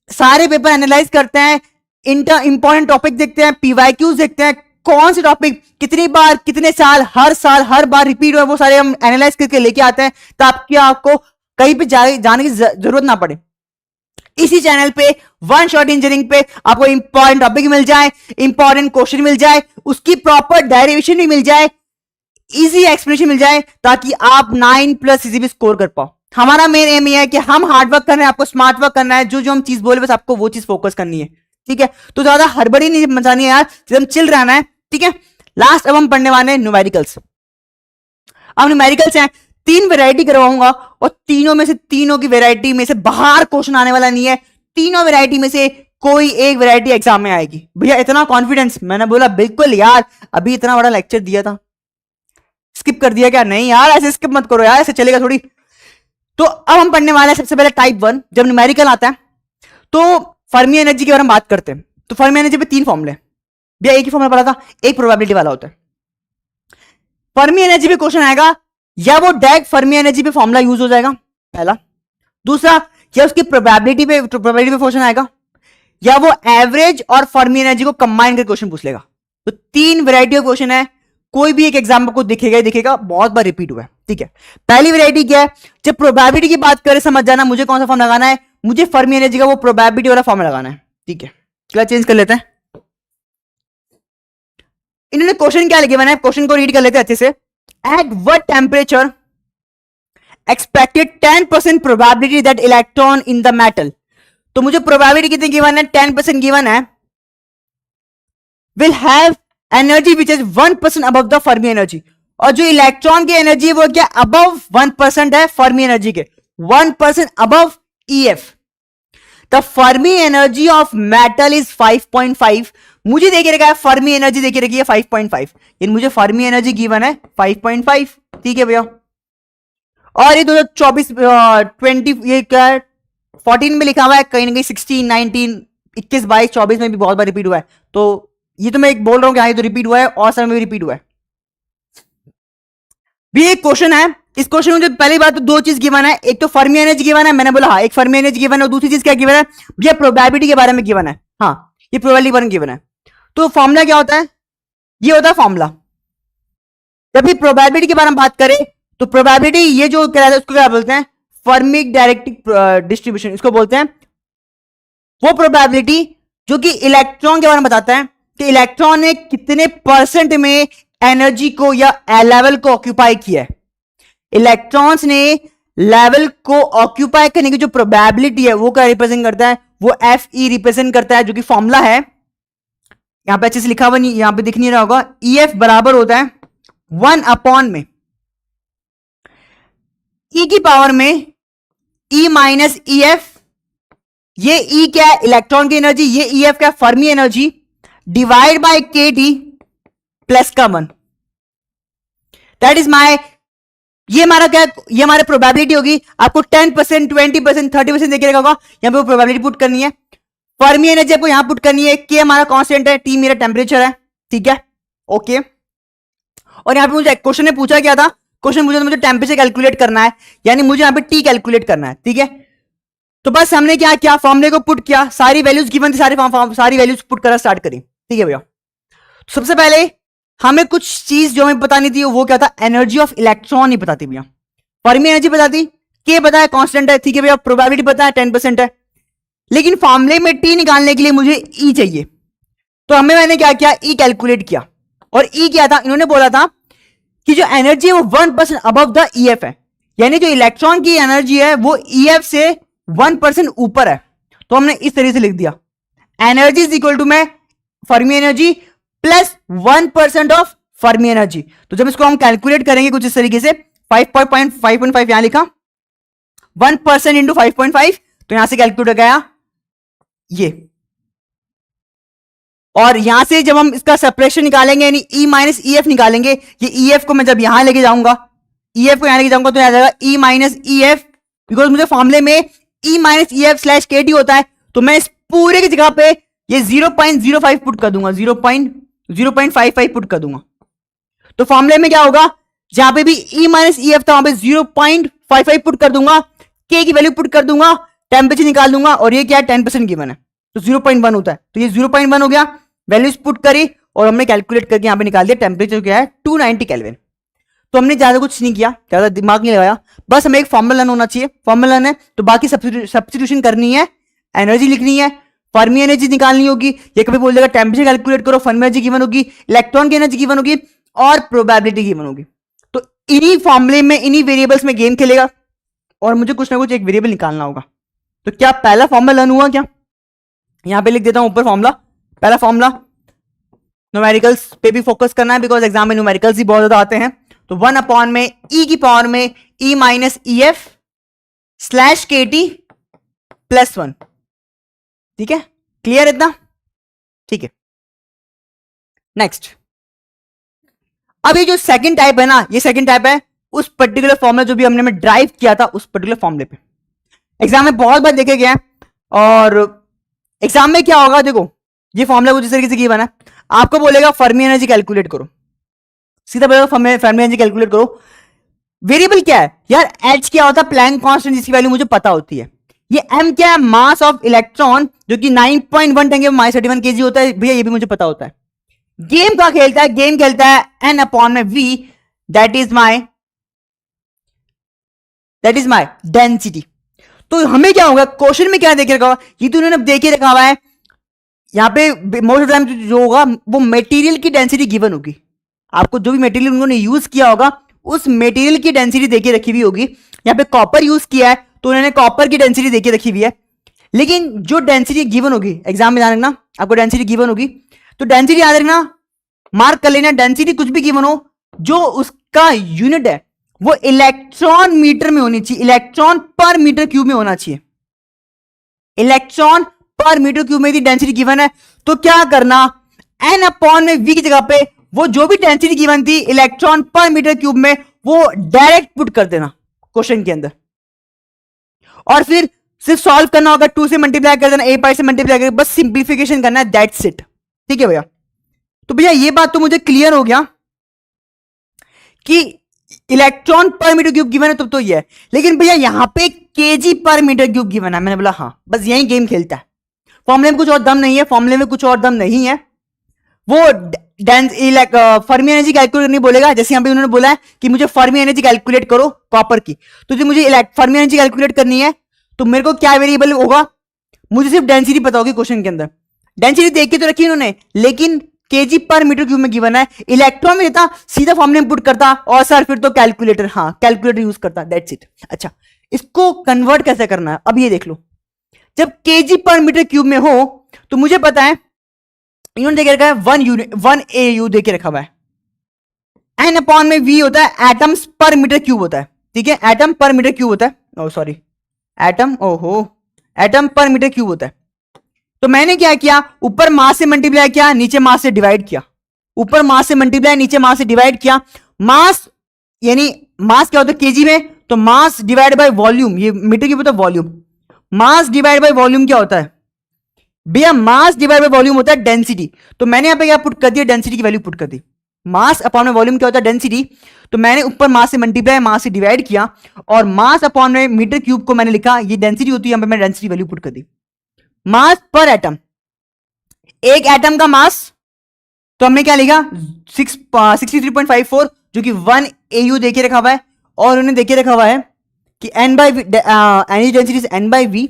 सारे पेपर एनालाइज करते हैं, इंपॉर्टेंट टॉपिक देखते हैं, पीवाईक्यूज देखते हैं, कौन से टॉपिक कितनी बार, कितने साल, हर बार रिपीट हुआ, वो सारे हम एनालाइज करके लेके आते हैं, ताकि आपको कहीं पे जाने की जरूरत ना पड़े। इसी चैनल पे वन शॉट इंजीनियरिंग पे आपको इंपॉर्टेंट टॉपिक मिल जाए, इंपॉर्टेंट क्वेश्चन मिल जाए, उसकी प्रॉपर डेरिवेशन भी मिल जाए, इजी एक्सप्लेनेशन मिल जाए, ताकि आप 9+ इजी भी स्कोर कर पाओ। हमारा मेन एम ये है कि हम हार्डवर्क कर रहे हैं, आपको स्मार्ट वर्क करना है, जो हम चीज बोले बस आपको वो चीज फोकस करनी है, ठीक है। तो ज्यादा हड़बड़ी नहीं मचानी है यार, एकदम चिल रहना है, ठीक है। लास्ट अब हम पढ़ने वाले हैं न्यूमेरिकल्स। अब न्यूमेरिकल्स हैं, 3 वैरायटी करवाऊंगा, और तीनों की वैरायटी में से बाहर क्वेश्चन आने वाला नहीं है, तीनों वैरायटी में से कोई एक वैरायटी एग्जाम में आएगी। भैया इतना कॉन्फिडेंस, मैंने बोला बिल्कुल यार, अभी इतना बड़ा लेक्चर दिया था, स्किप कर दिया क्या? नहीं यार, ऐसे स्किप मत करो यार, ऐसे चलेगा थोड़ी। तो अब हम पढ़ने वाले हैं सबसे पहले टाइप 1। जब न्यूमेरिकल आता है तो फर्मी एनर्जी के बारे में बात करते हैं। तो फर्मी एनर्जी पे 3 फॉर्मूले, भैया एक ही फॉर्मूला पढ़ा था, एक प्रोबेबिलिटी वाला होता है। फर्मी एनर्जी पे क्वेश्चन आएगा, या वो डायरेक्ट फर्मी एनर्जी पे फॉर्मूला यूज हो जाएगा, पहला। दूसरा, या उसकी प्रोबेबिलिटी पे क्वेश्चन आएगा, या वो एवरेज और फर्मी एनर्जी को कंबाइन करके क्वेश्चन पूछ लेगा। तो 3 वैरायटी ऑफ क्वेश्चन है, कोई भी एक एग्जाम को दिखेगा ही दिखेगा, बहुत बार रिपीट हुआ है, ठीक है। पहली वैरायटी क्या है, जब प्रोबेबिलिटी की बात करें, समझ जाना मुझे कौन सा फॉर्म लगाना है, मुझे फर्मी एनर्जी का वो प्रोबेबिलिटी वाला फॉर्म लगाना है, ठीक है। क्या चेंज कर लेते हैं, इन्होंने क्वेश्चन क्या लिखे मैंने, क्वेश्चन को रीड कर लेते हैं अच्छे से। At what temperature expected 10% probability that electron in the metal, तो मुझे प्रोबेबिलिटी कितनी गिवन है, 10% गिवन है, will have energy which is 1% above the Fermi energy, और जो इलेक्ट्रॉन की एनर्जी है वो क्या अबव 1% है फर्मी एनर्जी के, 1% above EF. The Fermi energy of metal is 5.5, मुझे देखे रखा है फर्मी एनर्जी देखे रखी है 5.5, यानी मुझे फर्मी एनर्जी गिवन है 5.5, ठीक है भैया। और ये 2024 20 ये क्या है 14 में लिखा हुआ है, कहीं ना कहीं 16 19 21 22 24 में भी बहुत बार रिपीट हुआ है। तो ये तो मैं एक बोल रहा हूं कि हाँ ये तो रिपीट हुआ है, और समय में भी रिपीट हुआ है। भी एक क्वेश्चन है, इस क्वेश्चन में जो पहली बात तो 2 चीज गिवन है, एक तो फर्मी एनर्जी गिवन है, मैंने बोला हाँ एक फर्मी एनर्जी गिवन है, और दूसरी चीज क्या गिवन है, ये प्रोबेबिलिटी के बारे में गिवन है, हाँ ये प्रोबेबिलिटी के बारे में गिवन है। तो फॉर्मूला क्या होता है, ये होता है फॉर्मूला। जब भी प्रोबेबिलिटी के बारे में बात करें तो प्रोबेबिलिटी ये जो कहलाता है उसको क्या बोलते हैं, फर्मी डायरेक्ट डिस्ट्रीब्यूशन, इसको बोलते हैं वो प्रोबेबिलिटी जो कि इलेक्ट्रॉन के बारे में बताता है कि इलेक्ट्रॉन ने कितने परसेंट में एनर्जी को या लेवल को ऑक्यूपाई किया है। इलेक्ट्रॉन्स ने लेवल को ऑक्यूपाई करने की जो प्रोबेबिलिटी है वो क्या रिप्रेजेंट करता है, वो एफ ई रिप्रेजेंट करता है, जो कि फॉर्मूला है यहां पे अच्छे से लिखा हुआ नहीं, यहां पे दिख नहीं रहा होगा। ई एफ बराबर होता है 1 में ई की पावर में ई माइनस ई एफ, ये ई क्या है इलेक्ट्रॉन की एनर्जी, ये ई एफ क्या है फर्मी एनर्जी, डिवाइड बाय के टी प्लस का 1। दैट इज माई, ये हमारा क्या, ये हमारी प्रोबेबिलिटी होगी। आपको 10%, 20%, 30% देखे रखा होगा, यहां पे वो प्रोबेबिलिटी पुट करनी है। फर्मी एनर्जी आपको यहां पुट करनी है, के हमारा कांस्टेंट है, टी मेरा टेम्परेचर है, ठीक है ओके। और यहां पे मुझे क्वेश्चन ने पूछा क्या था, क्वेश्चन पूछा मुझे टेम्परेचर कैलकुलेट करना है, यानी मुझे यहां पे टी कैलकुलेट करना है, ठीक है। तो बस हमने क्या किया, फॉर्मूले को पुट किया, सारी वैल्यूज गिवन थी, सारी वैल्यूज पुट करना स्टार्ट करी, ठीक है भैया। तो सबसे पहले हमें कुछ चीज जो हमें बतानी थी वो क्या था, एनर्जी ऑफ इलेक्ट्रॉन नहीं बताती भैया, फर्मी एनर्जी बताती, के पता है कांस्टेंट है, ठीक है भैया, प्रोबेबिलिटी पता है 10% है, लेकिन फॉर्मूले में टी निकालने के लिए मुझे ई चाहिए। तो मैंने क्या किया, ई कैलकुलेट किया। और ई क्या था, इन्होंने बोला था कि जो एनर्जी है वो 1% अबव द ई एफ है, यानी जो इलेक्ट्रॉन की एनर्जी है वो ई एफ से 1% ऊपर है। तो हमने इस तरीके से लिख दिया, एनर्जी इज इक्वल टू में Fermi energy plus 1% of Fermi energy. तो जब इसको हम कैलकुलेट करेंगे कुछ इस तरीके से, 5.5 यहां लिखा, 1% इंटू 5.5, तो यहां से कैलकुलेट हो गया ये। और यहां से जब हम इसका सेपरेशन निकालेंगे, यानी ई माइनस ई एफ निकालेंगे, ये ई एफ को मैं जब यहां लेके जाऊंगा, ई एफ को यहां लेके जाऊंगा तो यहां जाएगा E minus E F, because मुझे फॉर्मूले में E minus E F slash K T होता है। तो मैं इस पूरे की जगह पे ये 0.05 पुट कर दूंगा, 0.55 पुट कर दूंगा। तो फॉर्मूले में क्या होगा, जहां पे भी ई माइनस ई एफ था वहां पे 0.55 पुट कर दूंगा, के की वैल्यू पुट कर दूंगा, टेम्परेचर निकाल दूंगा, और ये क्या है 10% गिवन है तो 0.1 होता है, तो ये 0.1 हो गया, वैल्यूज पुट करी और हमने कैलकुलेट करके यहां पे निकाल दिया, टेम्परेचर क्या है 290 केल्विन। तो हमने ज्यादा कुछ नहीं किया, ज्यादा दिमाग नहीं लगाया, बस हमें एक फॉर्मूला लर्न होना चाहिए, फॉर्मूला लर्न है तो बाकी सब्स्टिट्यूशन करनी है, एनर्जी लिखनी है, फर्मी एनर्जी निकालनी होगी, ये कभी बोल देगा टेम्परेचर कैलकुलेट करो, फर्मी एनर्जी गिवन होगी, इलेक्ट्रॉन की एनर्जी गिवन होगी और प्रोबेबिलिटी गिवन होगी। तो इन्हीं फॉर्मूले में, इन्हीं वेरिएबल्स में गेम खेलेगा और मुझे कुछ ना कुछ एक वेरिएबल निकालना होगा। तो क्या पहला फॉर्मूला लर्न हुआ क्या, यहां पे लिख देता हूं ऊपर फॉर्मूला, पहला फॉर्मूला, न्यूमेरिकल्स पे भी फोकस करना है बिकॉज एग्जाम में न्यूमेरिकल्स ही बहुत ज्यादा आते हैं। तो 1 में ई की पावर में E minus E F slash K T plus 1, ठीक है, क्लियर इतना, ठीक है। नेक्स्ट, अब ये जो सेकंड टाइप है ना, ये सेकंड टाइप है उस पर्टिकुलर फॉर्मूला जो भी हमने ड्राइव किया था उस पर्टिकुलर फॉर्मूले पे, एग्जाम में बहुत बार देखे गए हैं। और एग्जाम में क्या होगा, देखो ये फॉर्मूला कुछ इस तरीके से बना है, आपको बोलेगा फर्मी एनर्जी कैलकुलेट करो, सीधा बोलेगा फर्मी एनर्जी कैलकुलेट करो। वेरिएबल क्या है यार, एच क्या होता है, प्लैंक कांस्टेंट, जिसकी वैल्यू मुझे पता होती है। ये एम क्या है, मास ऑफ इलेक्ट्रॉन, जो कि 9.1 10⁻31 kg होता है, भैया ये भी मुझे पता होता है। गेम का खेलता है, गेम खेलता है एन अपॉन में V, that is my density. तो हमें क्या होगा, क्वेश्चन में क्या देखे रखा हुआ, ये तो उन्होंने देखे रखा हुआ है, यहां पे मोस्ट ऑफ टाइम जो होगा वो मटेरियल की डेंसिटी गिवन होगी, आपको जो भी मटेरियल उन्होंने यूज किया होगा उस मटेरियल की डेंसिटी देके रखी हुई होगी। यहां पे कॉपर यूज किया है तो उन्होंने कॉपर की डेंसिटी देके रखी हुई है, लेकिन जो डेंसिटी गिवन होगी, एग्जाम में ध्यान रखना आपको डेंसिटी गिवन होगी, तो डेंसिटी याद रखना, मार्क कर लेना, डेंसिटी कुछ भी गिवन हो, जो उसका यूनिट है वो इलेक्ट्रॉन मीटर में होनी चाहिए, इलेक्ट्रॉन पर मीटर क्यूब में होना चाहिए। इलेक्ट्रॉन पर मीटर क्यूब में यदि डेंसिटी गिवन है तो क्या करना, एन अपॉन में वी की जगह पे वो जो भी डेंसिटी गिवन थी इलेक्ट्रॉन पर मीटर क्यूब में वो डायरेक्ट पुट कर देना क्वेश्चन के अंदर, और फिर सिर्फ सॉल्व करना होगा, 2 से मल्टीप्लाई कर देना, a से मल्टीप्लाई कर, बस सिंप्लीफिकेशन करना है, दैट्स इट, ठीक है भैया। तो भैया ये बात तो मुझे क्लियर हो गया कि इलेक्ट्रॉन पर मीटर क्यूब गिवन है तो ये है, लेकिन भैया यहां पे केजी पर मीटर क्यूब गिवन है। मैंने बोला हाँ, बस यही गेम खेलता है, फॉर्मूले में कुछ और दम नहीं है, फॉर्मूले में कुछ और दम नहीं है, वो फर्मी एनर्जी कैलकुलेट करनी बोलेगा। जैसे यहां पे उन्होंने बोला है कि मुझे फर्मी एनर्जी कैलकुलेट करो कॉपर की, तो जो मुझे फर्मी एनर्जी कैलकुलेट करनी है तो मेरे को क्या वेरिएबल होगा, मुझे सिर्फ डेंसिटी पता होगी क्वेश्चन के अंदर, डेंसिटी देख के तो रखी उन्होंने, लेकिन केजी पर मीटर क्यूब में गिवन है, इलेक्ट्रॉन में देता सीधा फॉर्मूला में पुट करता, और सर फिर तो कैलकुलेटर, हाँ कैलकुलेटर यूज करता, दैट्स इट। अच्छा, इसको कन्वर्ट कैसे करना है अब ये देख लो। जब केजी पर मीटर क्यूब में हो तो मुझे पता है इन्होंने देखे रखा है 1 यूनिट 1 AU देके रखा हुआ है, एन अपॉन में वी होता है एटम्स पर मीटर क्यूब होता है, ठीक है, एटम पर मीटर क्यूब होता है, ओ सॉरी एटम, ओहो एटम पर मीटर क्यूब होता है। तो मैंने क्या किया, ऊपर मास से मल्टीप्लाई किया, नीचे मास से डिवाइड किया, ऊपर मास से मल्टीप्लाई नीचे मास से डिवाइड किया। मास यानी मास क्या होता है केजी में, तो मास डिवाइड बाय वॉल्यूम, ये मीटर क्यूब होता है volume, mass divide by volume क्या होता है भैया, मास डिवाइड बाय वॉल्यूम होता है डेंसिटी। तो मैंने यहां पे क्या पुट कर दिया, डेंसिटी की वैल्यू पुट कर दी। मास अपॉन में वॉल्यूम क्या होता है डेंसिटी, तो मैंने ऊपर मास से मल्टीप्लाई मास से डिवाइड किया, और मास अपॉन में मीटर क्यूब को मैंने लिखा ये डेंसिटी होती है, यहां पे मैंने डेंसिटी वैल्यू पुट कर दी। मास पर एटम, एक एटम का मास, तो हमने क्या लिखा 63.54 जो कि 1 AU देके रखा हुआ है, और उन्हें देके रखा हुआ है कि n by energy density n by V,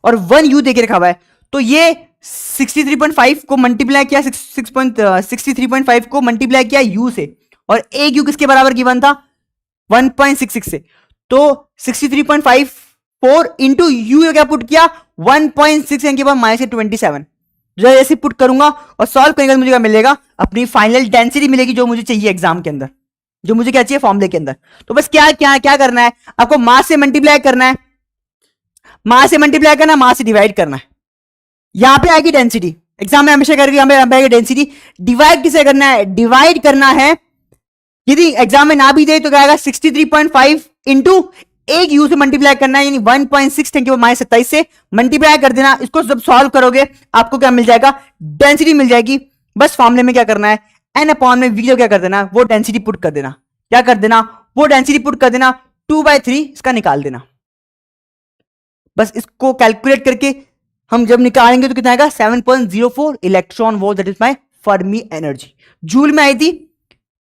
और 1 U देके रखा हुआ है। तो ये 63.5 को मल्टीप्लाई किया 63.5 को मल्टीप्लाई किया U से, और एक U किसके बराबर गिवन था 1.66 से, तो 63.54 इंटू U क्या पुट किया 1.6 के बाद -27, जो ऐसे पुट करूंगा और सॉल्व करेंगे तो मुझे क्या मिलेगा, अपनी फाइनल डेंसिटी मिलेगी जो मुझे चाहिए एग्जाम के अंदर, जो मुझे क्या चाहिए फॉर्मूले के अंदर। तो बस क्या क्या क्या करना है आपको, मास से मल्टीप्लाई करना है, मास से मल्टीप्लाई करना है, मास से डिवाइड करना है, यहां पे आएगी डेंसिटी, एग्जाम में हमेशा करके यहां पे आएगी डेंसिटी। डिवाइड किसे करना है, डिवाइड करना है, यदि एग्जाम में ना भी दे तो क्या आएगा 63.5 इंटू एक यू से मल्टीप्लाई करना है, यानी 1.6 10 के माइनस 27 से मल्टीप्लाई कर देना। इसको जब सॉल्व करोगे आपको क्या मिल जाएगा, डेंसिटी मिल जाएगी। बस फॉर्मूले में क्या करना है, एन अपॉन में वी क्या कर देना, वो डेंसिटी पुट कर देना, क्या कर देना, वो डेंसिटी पुट कर देना, 2/3 इसका निकाल देना। बस इसको कैलकुलेट करके हम जब निकालेंगे तो कितना आएगा 7.04 electron volt, that is my Fermi energy. Joule में आई थी,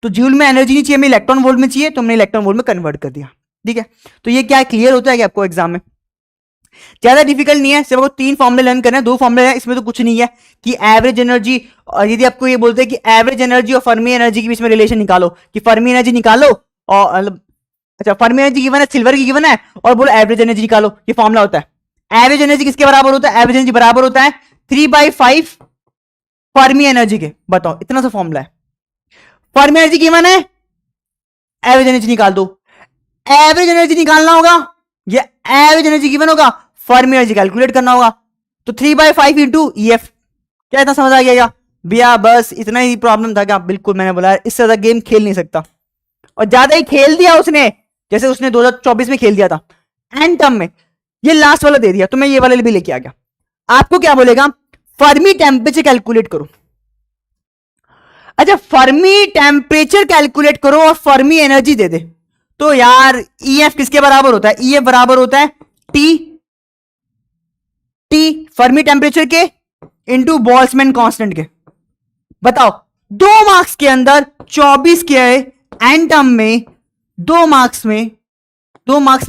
तो जूल में एनर्जी नहीं चाहिए हमें, इलेक्ट्रॉन वोल्ट में चाहिए, तो हमने इलेक्ट्रॉन वोल्ट में कन्वर्ट कर दिया। ठीक है, तो ये क्या क्लियर होता है कि आपको एग्जाम में ज्यादा डिफिकल्ट नहीं है, सिर्फ आपको 3 फॉर्मूले लर्न करना है, 2 फॉर्मूले हैं, इसमें तो कुछ नहीं है कि एवरेज एनर्जी, और यदि आपको ये बोलते हैं कि एवरेज एनर्जी और फर्मी एनर्जी के बीच में रिलेशन निकालो, कि फर्मी एनर्जी निकालो, और अच्छा फर्मी एनर्जी गिवन है, सिल्वर की गिवन है, और बोलो एवरेज एनर्जी निकालो, ये फॉर्मूला होता है। एवरेज एनर्जी किसके बराबर होता है, एवरेज एनर्जी बराबर होता है 3/5 फर्मी एनर्जी के। बताओ इतना सा फॉर्मूला है, फर्मी एनर्जी गिवन है, एवरेज एनर्जी निकाल दो, एवरेज एनर्जी निकालना होगा, ये एवरेज एनर्जी गिवन होगा, फर्मी एनर्जी कैलकुलेट करना होगा, तो 3/5 इंटू EF। क्या इतना समझ आ गया भैया, बस इतना ही प्रॉब्लम था क्या, बिल्कुल मैंने बोला इससे ज्यादा गेम खेल नहीं सकता, और ज्यादा ही खेल दिया उसने, जैसे उसने 2024 में खेल दिया था एंड टर्म में, ये लास्ट वाला दे दिया, तो मैं ये वाला भी लेके आ गया। आपको क्या बोलेगा, फर्मी टेम्परेचर कैलकुलेट करो। अच्छा फर्मी टेम्परेचर कैलकुलेट करो और फर्मी एनर्जी दे दे, तो यार EF किसके बराबर होता है, EF बराबर होता है T फर्मी टेम्परेचर के इंटू बोल्ट्जमैन कांस्टेंट के। बताओ 2 मार्क्स के अंदर 24 के एंड टर्म में 2 मार्क्स में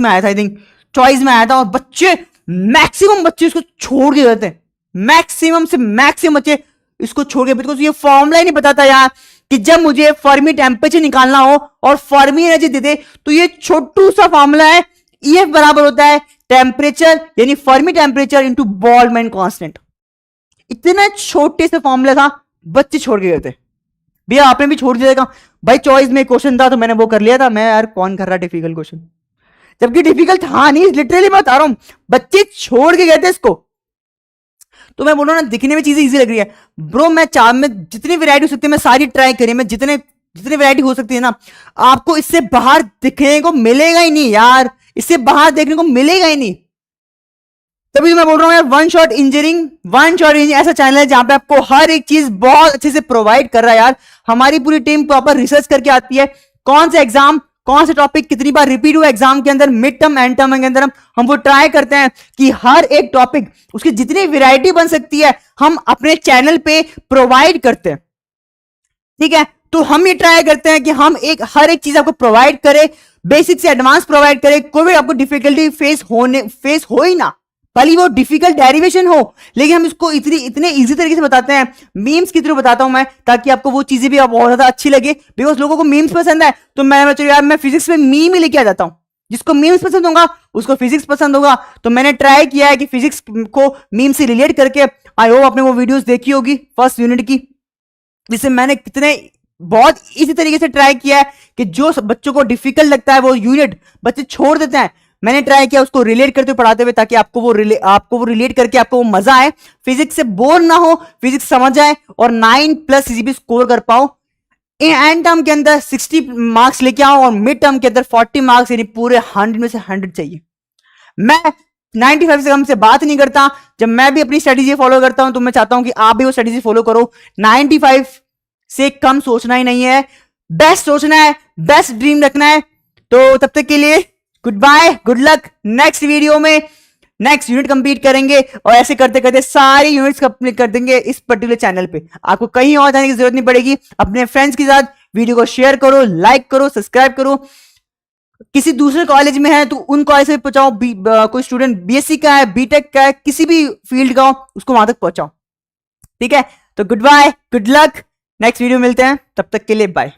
आया था, आई थिंक चॉइस में आया था, और बच्चे मैक्सिमम बच्चे इसको छोड़ के गए थे, मैक्सिमम से मैक्सिमम बच्चे इसको छोड़ के, बिकॉज ये फॉर्मूला ही नहीं पता था यार कि जब मुझे फर्मी टेम्परेचर निकालना हो और फर्मी एनर्जी दे दे, तो ये छोटू सा फॉर्मूला है, EF बराबर होता है टेम्परेचर यानी Fermi temperature into Boltzmann constant. इतना छोटे से फॉर्मूला था, बच्चे छोड़ के गए थे। भैया आपने भी छोड़ दिया भाई, चॉइस में क्वेश्चन था तो मैंने वो कर लिया था, मैं यार कौन कर रहा डिफिकल्ट क्वेश्चन, जबकि डिफिकल्ट था नहीं, लिटरली मैं बता रहा हूं, बच्चे छोड़ के गए थे इसको। तो मैं बोल रहा हूं ना, दिखने में चीजें इजी लग रही है ब्रो, मैं जितनी वैरायटी हो सकती है मैं सारी ट्राई करी, मैं जितने वैरायटी हो सकती है ना, आपको इससे बाहर दिखने को मिलेगा ही नहीं यार, इससे बाहर देखने को मिलेगा ही नहीं। तभी तो मैं बोल रहा हूं यार, वन शॉट इंजीनियरिंग ऐसा चैनल है जहां पे आपको हर एक चीज बहुत अच्छे से प्रोवाइड कर रहा है यार। हमारी पूरी टीम प्रॉपर रिसर्च करके आती है, कौन सा एग्जाम कौन सा टॉपिक कितनी बार रिपीट हुआ एग्जाम के अंदर, मिड टर्म एंड टर्म के अंदर, हम वो ट्राई करते हैं कि हर एक टॉपिक उसकी जितनी वैरायटी बन सकती है हम अपने चैनल पे प्रोवाइड करते हैं। ठीक है, तो हम ये ट्राई करते हैं कि हम हर एक चीज आपको प्रोवाइड करें, बेसिक से एडवांस प्रोवाइड करें, कोई भी आपको डिफिकल्टी फेस हो ही ना, भले वो डिफिकल्ट डेरिवेशन हो, लेकिन हम इसको इतने इजी तरीके से बताते हैं, मीम्स की तरह बताता हूं मैं, ताकि आपको वो चीजें भी बहुत ज्यादा अच्छी लगे। बिकॉज लोगों को मीम्स पसंद है, तो मैं चलो यार मैं फिजिक्स में मीम ही लेके आ जाता हूं। जिसको मीम्स पसंद होगा उसको फिजिक्स पसंद होगा। तो मैंने ट्राई किया है कि फिजिक्स को मीम से रिलेट करके, आई होप आपने वो वीडियोस देखी होगी फर्स्ट यूनिट की, जिससे मैंने कितने बहुत इसी तरीके से ट्राई किया है कि जो बच्चों को डिफिकल्ट लगता है वो यूनिट बच्चे छोड़ देते हैं, मैंने ट्राई किया उसको रिलेट करते हुए पढ़ाते हुए, ताकि आपको वो रिलेट करके आपको वो मजा आए, फिजिक्स से बोर ना हो, फिजिक्स समझ आए और 9+ सीजीपी स्कोर कर पाओ। एंड टर्म के अंदर 60 मार्क्स लेके आओ और मिड टर्म के अंदर 40 मार्क्स, यानी पूरे 100 में से 100 चाहिए। मैं 95 से कम से बात नहीं करता। जब मैं भी अपनी स्ट्रेटेजी फॉलो करता हूं तो मैं चाहता हूं कि आप भी वो स्ट्रेटेजी फॉलो करो। 95 से कम सोचना ही नहीं है, बेस्ट सोचना है, बेस्ट ड्रीम रखना है। तो तब तक के लिए good bye, good luck. Next video में नेक्स्ट यूनिट कंप्लीट करेंगे और ऐसे करते करते सारी यूनिट्स कंप्लीट कर देंगे इस पर्टिकुलर चैनल पे। आपको कहीं और जाने की जरूरत नहीं पड़ेगी। अपने फ्रेंड्स के साथ वीडियो को शेयर करो, लाइक करो, सब्सक्राइब करो। किसी दूसरे कॉलेज में है तो उन कॉलेज में पहुंचाओ। कोई स्टूडेंट बीएससी का है, बीटेक का है, किसी भी फील्ड का हो, उसको वहां तक पहुंचाओ। ठीक है, तो good bye, good luck. Next video मिलते हैं, तब तक के लिए बाय।